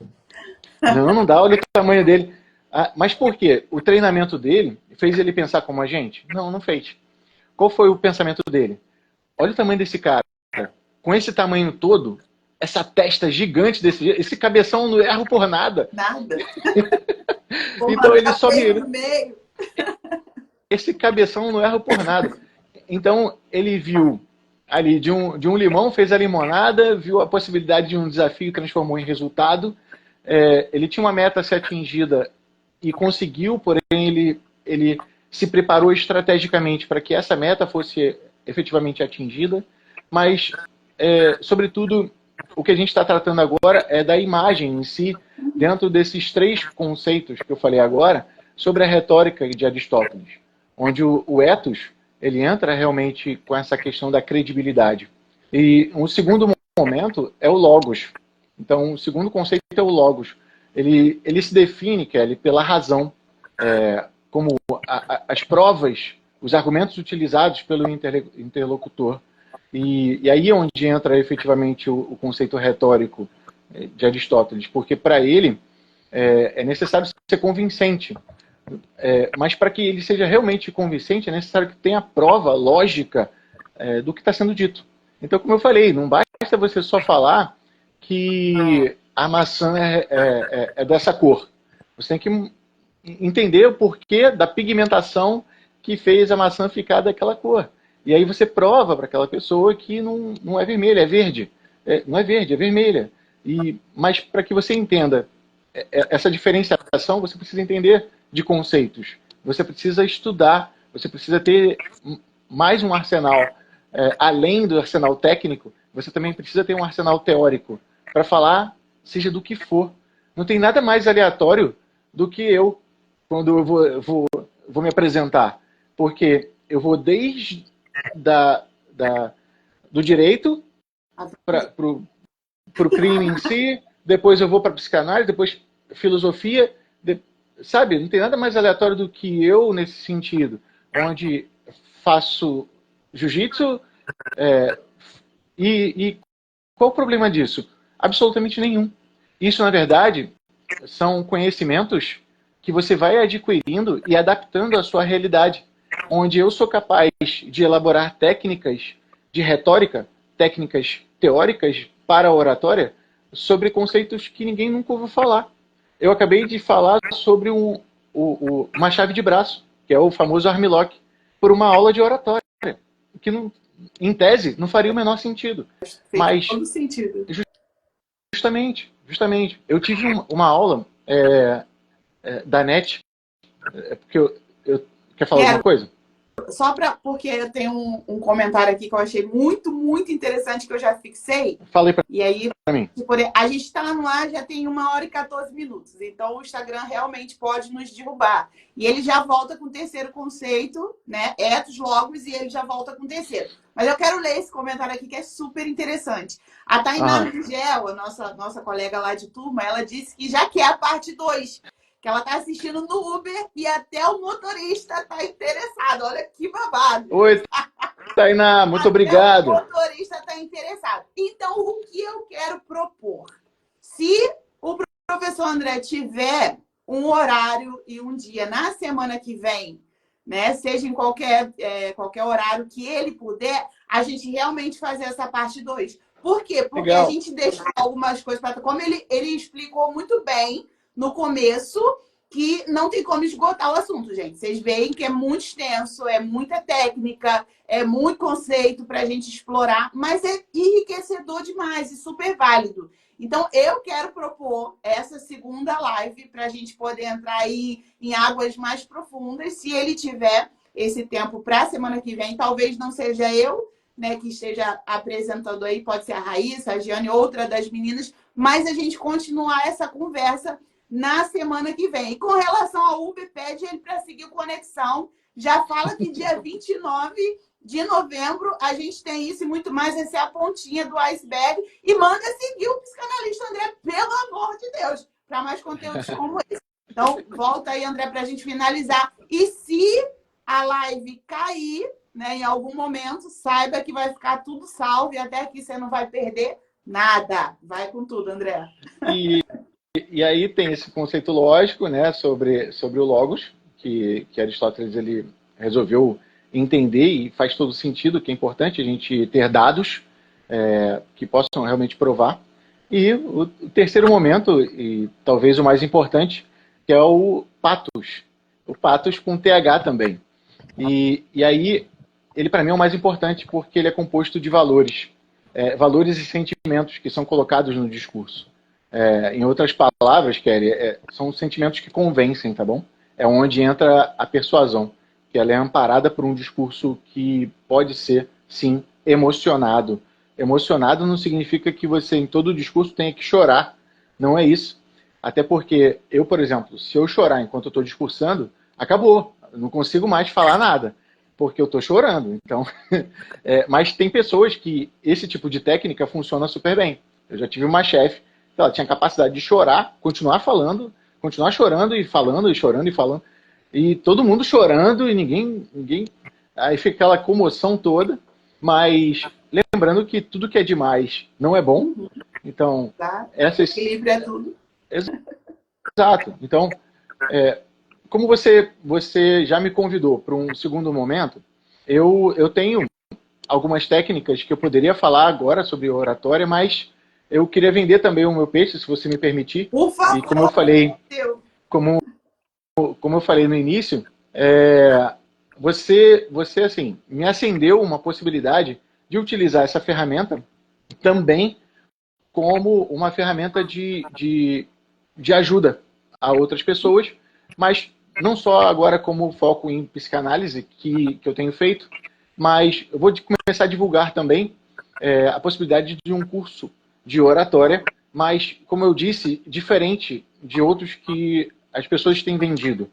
Não dá, olha o tamanho dele. Mas por quê? O treinamento dele fez ele pensar como a gente? Não fez. Qual foi o pensamento dele? Olha o tamanho desse cara. Com esse tamanho todo, essa testa gigante desse jeito, esse cabeção não erro por nada. Nada. Então ele só me... no meio. Esse cabeção não erra por nada. Então ele viu ali de um limão, fez a limonada, viu a possibilidade de um desafio e transformou em resultado. Ele tinha uma meta a ser atingida e conseguiu, porém ele se preparou estrategicamente para que essa meta fosse efetivamente atingida, mas, sobretudo, o que a gente está tratando agora é da imagem em si, dentro desses 3 conceitos que eu falei agora, sobre a retórica de Aristóteles, onde o ethos, ele entra realmente com essa questão da credibilidade. E um segundo momento é o logos. Então, o segundo conceito é o logos. Ele se define, Kelly, pela razão, como as provas, os argumentos utilizados pelo interlocutor. E aí é onde entra efetivamente o conceito retórico de Aristóteles, porque para ele é necessário ser convincente. Mas para que ele seja realmente convincente, é necessário que tenha prova lógica do que está sendo dito. Então, como eu falei, não basta você só falar que a maçã é dessa cor. Você tem que entender o porquê da pigmentação que fez a maçã ficar daquela cor. E aí você prova para aquela pessoa que não é vermelha, é verde. Não é verde, é vermelha. Mas para que você entenda essa diferenciação, você precisa entender de conceitos. Você precisa estudar, você precisa ter mais um arsenal. Além do arsenal técnico, você também precisa ter um arsenal teórico para falar, seja do que for. Não tem nada mais aleatório do que eu, quando eu vou me apresentar. Porque eu vou desde do direito para o crime em si, depois eu vou para a psicanálise, depois filosofia, sabe? Não tem nada mais aleatório do que eu nesse sentido, onde faço jiu-jitsu e qual o problema disso? Absolutamente nenhum. Isso, na verdade, são conhecimentos que você vai adquirindo e adaptando à sua realidade, onde eu sou capaz de elaborar técnicas de retórica, técnicas teóricas para a oratória, sobre conceitos que ninguém nunca ouviu falar. Eu acabei de falar sobre uma chave de braço, que é o famoso armlock, por uma aula de oratória, que em tese não faria o menor sentido. Mas todo sentido. Justamente. Eu tive uma aula da NET, porque eu quer falar alguma coisa? Só porque eu tenho um comentário aqui que eu achei muito, muito interessante, que eu já fixei. Falei para E aí, mim. a gente está no ar já tem 1 hora e 14 minutos. Então, o Instagram realmente pode nos derrubar. E ele já volta com o terceiro conceito, né? Etos, logos, e ele já volta com o terceiro. Mas eu quero ler esse comentário aqui, que é super interessante. A Tainá Aham. Gugel, a nossa colega lá de turma, ela disse que já quer a parte 2, que ela está assistindo no Uber e até o motorista está interessado. Olha que babado. Oi, Tainá, muito Até o obrigado. motorista está interessado. Então, o que eu quero propor? Se o professor André tiver um horário e um dia na semana que vem, né, seja em qualquer horário que ele puder, a gente realmente fazer essa parte 2. Por quê? Porque a Legal. gente deixou algumas coisas para... Como ele explicou muito bem no começo, que não tem como esgotar o assunto, gente. Vocês veem que é muito extenso, é muita técnica, é muito conceito para a gente explorar, mas é enriquecedor demais e super válido. Então, eu quero propor essa segunda live para a gente poder entrar aí em águas mais profundas. Se ele tiver esse tempo para a semana que vem, talvez não seja eu, né, que esteja apresentando aí, pode ser a Raíssa, a Giane, outra das meninas, mas a gente continuar essa conversa na semana que vem. E com relação ao Uber, pede ele para seguir o Conexão. Já fala que dia 29 de novembro a gente tem isso e muito mais. Essa é a pontinha do iceberg. E manda seguir o psicanalista André, pelo amor de Deus, para mais conteúdos como esse. Então, volta aí, André, para a gente finalizar. E se a live cair, né, em algum momento, saiba que vai ficar tudo salvo e até aqui você não vai perder nada. Vai com tudo, André. E aí tem esse conceito lógico, né, sobre o logos, que Aristóteles ele resolveu entender e faz todo sentido, que é importante a gente ter dados que possam realmente provar. E o terceiro momento, e talvez o mais importante, que é o patos. O patos com TH também. E aí, ele para mim é o mais importante porque ele é composto de valores. Valores e sentimentos que são colocados no discurso. Em outras palavras, Kelly, são sentimentos que convencem, tá bom? É onde entra a persuasão, que ela é amparada por um discurso que pode ser, sim, emocionado. Emocionado não significa que você, em todo o discurso, tenha que chorar. Não é isso. Até porque eu, por exemplo, se eu chorar enquanto eu estou discursando, acabou. Eu não consigo mais falar nada, porque eu estou chorando. Então, mas tem pessoas que esse tipo de técnica funciona super bem. Eu já tive uma chefe, ela tinha capacidade de chorar, continuar falando, continuar chorando e falando, e chorando e falando. E todo mundo chorando e ninguém. Aí fica aquela comoção toda, mas lembrando que tudo que é demais não é bom. Então, Tá? essas. Equilíbrio é tudo. Exato. Então, como você já me convidou para um segundo momento, eu tenho algumas técnicas que eu poderia falar agora sobre oratória, mas eu queria vender também o meu peixe, se você me permitir. Por E favor, Deus. como eu falei no início, você assim me acendeu uma possibilidade de utilizar essa ferramenta também como uma ferramenta de ajuda a outras pessoas, mas não só agora como foco em psicanálise que eu tenho feito, mas eu vou começar a divulgar também a possibilidade de um curso de oratória, mas, como eu disse, diferente de outros que as pessoas têm vendido.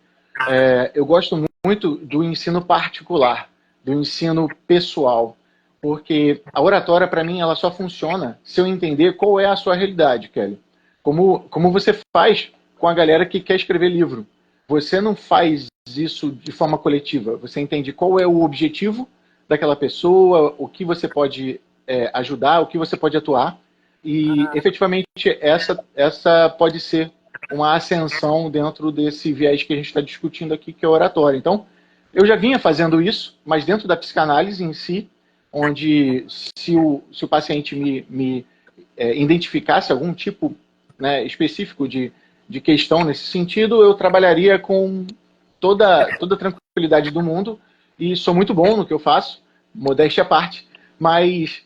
Eu gosto muito do ensino particular, do ensino pessoal, porque a oratória, para mim, ela só funciona se eu entender qual é a sua realidade, Kelly. Como você faz com a galera que quer escrever livro. Você não faz isso de forma coletiva. Você entende qual é o objetivo daquela pessoa, o que você pode ajudar, o que você pode atuar. E, efetivamente, essa pode ser uma ascensão dentro desse viés que a gente está discutindo aqui, que é a oratória. Então, eu já vinha fazendo isso, mas dentro da psicanálise em si, onde se o paciente me identificasse algum tipo, né, específico de questão nesse sentido, eu trabalharia com toda a tranquilidade do mundo e sou muito bom no que eu faço, modéstia à parte, mas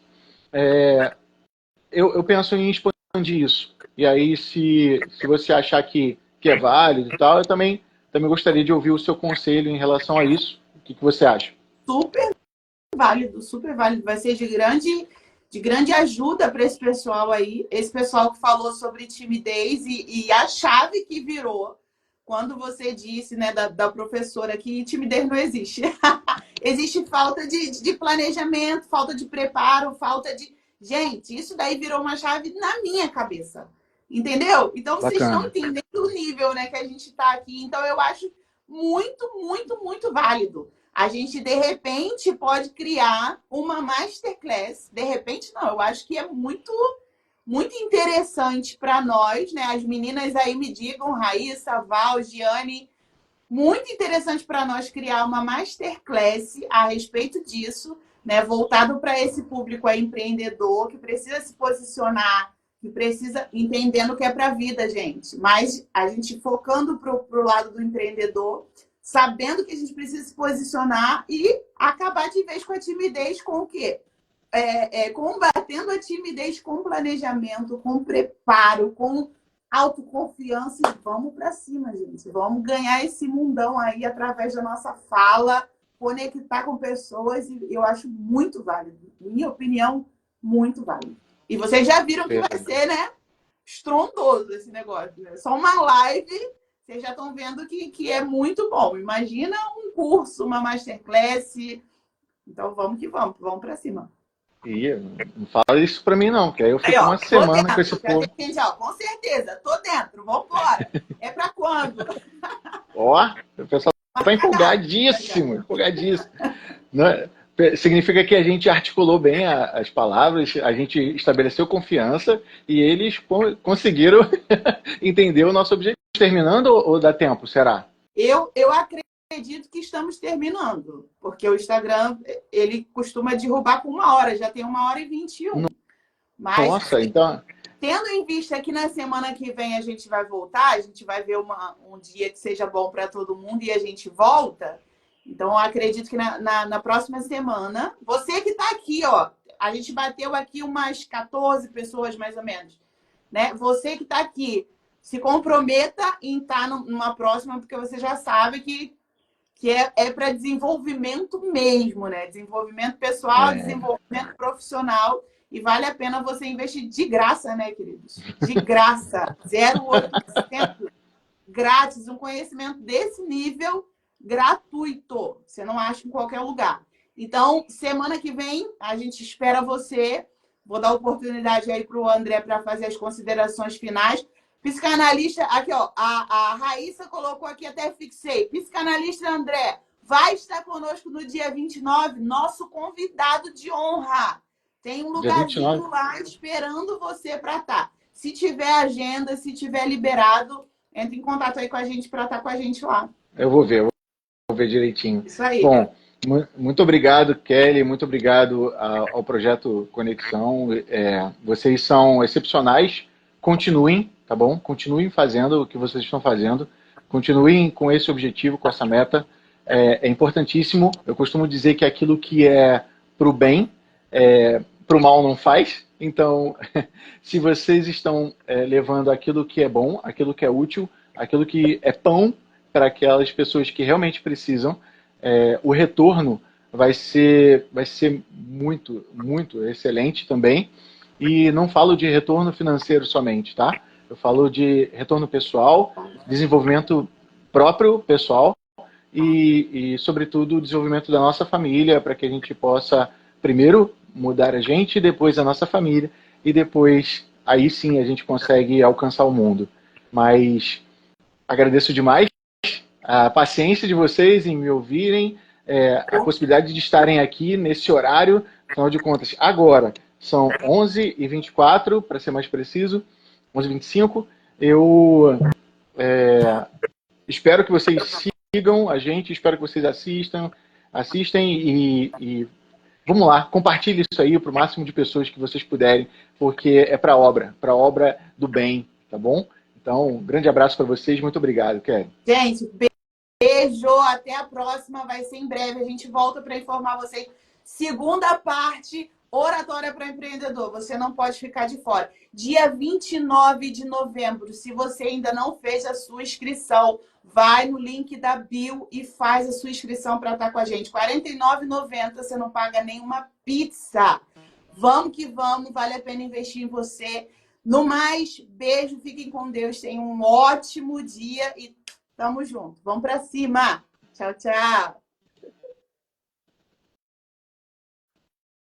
eu penso em expandir isso. E aí, se você achar que é válido e tal, eu também gostaria de ouvir o seu conselho em relação a isso. O que você acha? super válido, super válido. Vai ser de grande ajuda para esse pessoal aí. Esse pessoal que falou sobre timidez e a chave que virou quando você disse, né, da professora, que timidez não existe. Existe falta de planejamento, falta de preparo, falta de. Gente, isso daí virou uma chave na minha cabeça. Entendeu? Então vocês estão Bacana. entendendo o nível, né, que a gente está aqui. Então eu acho muito, muito, muito válido. A gente, de repente, pode criar uma masterclass. De repente, não, eu acho que é muito, muito interessante para nós, né? As meninas aí me digam, Raíssa, Val, Giane, muito interessante para nós criar uma masterclass a respeito disso, né? Voltado para esse público aí empreendedor que precisa se posicionar, que precisa entendendo o que é para a vida, gente. Mas a gente focando para o lado do empreendedor, sabendo que a gente precisa se posicionar e acabar de vez com a timidez, com o quê? Combatendo a timidez com planejamento, com preparo, com autoconfiança e vamos para cima, gente. Vamos ganhar esse mundão aí através da nossa fala, conectar com pessoas e eu acho muito válido. Minha opinião, muito válido. E vocês já viram que vai ser, né? Estrondoso esse negócio. Né? Só uma live, vocês já estão vendo que é muito bom. Imagina um curso, uma masterclass. Então vamos que vamos para cima. E não fala isso pra mim, não, que aí eu fico aí, ó, uma semana dentro, com esse povo. Gente, ó, com certeza, tô dentro, vambora. É pra quando? Ó, o pessoal tá empolgadíssimo, empolgadíssimo. Né? Significa que a gente articulou bem as palavras, a gente estabeleceu confiança e eles conseguiram entender o nosso objetivo. Terminando ou dá tempo, será? Eu acredito que estamos terminando, porque o Instagram, ele costuma derrubar com 1 hora, já tem 1h21. Mas, nossa, então... Tendo em vista que na semana que vem a gente vai voltar, a gente vai ver um dia que seja bom para todo mundo e a gente volta. Então, eu acredito que na próxima semana, você que está aqui, ó, a gente bateu aqui umas 14 pessoas, mais ou menos. Né? Você que está aqui, se comprometa em estar numa próxima, porque você já sabe que é para desenvolvimento mesmo, né? Desenvolvimento pessoal, desenvolvimento profissional. E vale a pena você investir de graça, né, queridos? De graça. 0,8% grátis. Um conhecimento desse nível gratuito. Você não acha em qualquer lugar. Então, semana que vem, a gente espera você. Vou dar oportunidade aí para o André para fazer as considerações finais. Psicanalista, aqui, ó, a Raíssa colocou aqui, até fixei. Psicanalista André vai estar conosco no dia 29, nosso convidado de honra. Tem um lugarzinho lá esperando você para estar. Se tiver agenda, se tiver liberado, entre em contato aí com a gente para estar com a gente lá. Eu vou ver direitinho. Isso aí. Bom, muito obrigado, Kelly, muito obrigado ao Projeto Conexão. Vocês são excepcionais. Continuem, tá bom? Continuem fazendo o que vocês estão fazendo. Continuem com esse objetivo, com essa meta. É importantíssimo. Eu costumo dizer que aquilo que é para o bem, para o mal não faz. Então, se vocês estão levando aquilo que é bom, aquilo que é útil, aquilo que é pão para aquelas pessoas que realmente precisam, o retorno vai ser muito, muito excelente também. E não falo de retorno financeiro somente, tá? Eu falo de retorno pessoal, desenvolvimento próprio pessoal e sobretudo, o desenvolvimento da nossa família, para que a gente possa, primeiro, mudar a gente, depois a nossa família, e depois, aí sim, a gente consegue alcançar o mundo. Mas agradeço demais a paciência de vocês em me ouvirem, a possibilidade de estarem aqui nesse horário, afinal de contas, agora são 11h24, para ser mais preciso, 11h25. Eu espero que vocês sigam a gente, espero que vocês assistem e vamos lá, compartilhe isso aí para o máximo de pessoas que vocês puderem, porque é para a obra do bem, tá bom? Então, um grande abraço para vocês, muito obrigado, Kelly. Gente, beijo, até a próxima, vai ser em breve, a gente volta para informar vocês. Segunda parte, Oratória para Empreendedor. Você não pode ficar de fora. Dia 29 de novembro, se você ainda não fez a sua inscrição, vai no link da bio e faz a sua inscrição para estar com a gente. R$ 49,90, você não paga nenhuma pizza. Vamos que vamos, vale a pena investir em você. No mais, beijo, fiquem com Deus, tenham um ótimo dia e tamo junto. Vamos para cima. Tchau, tchau.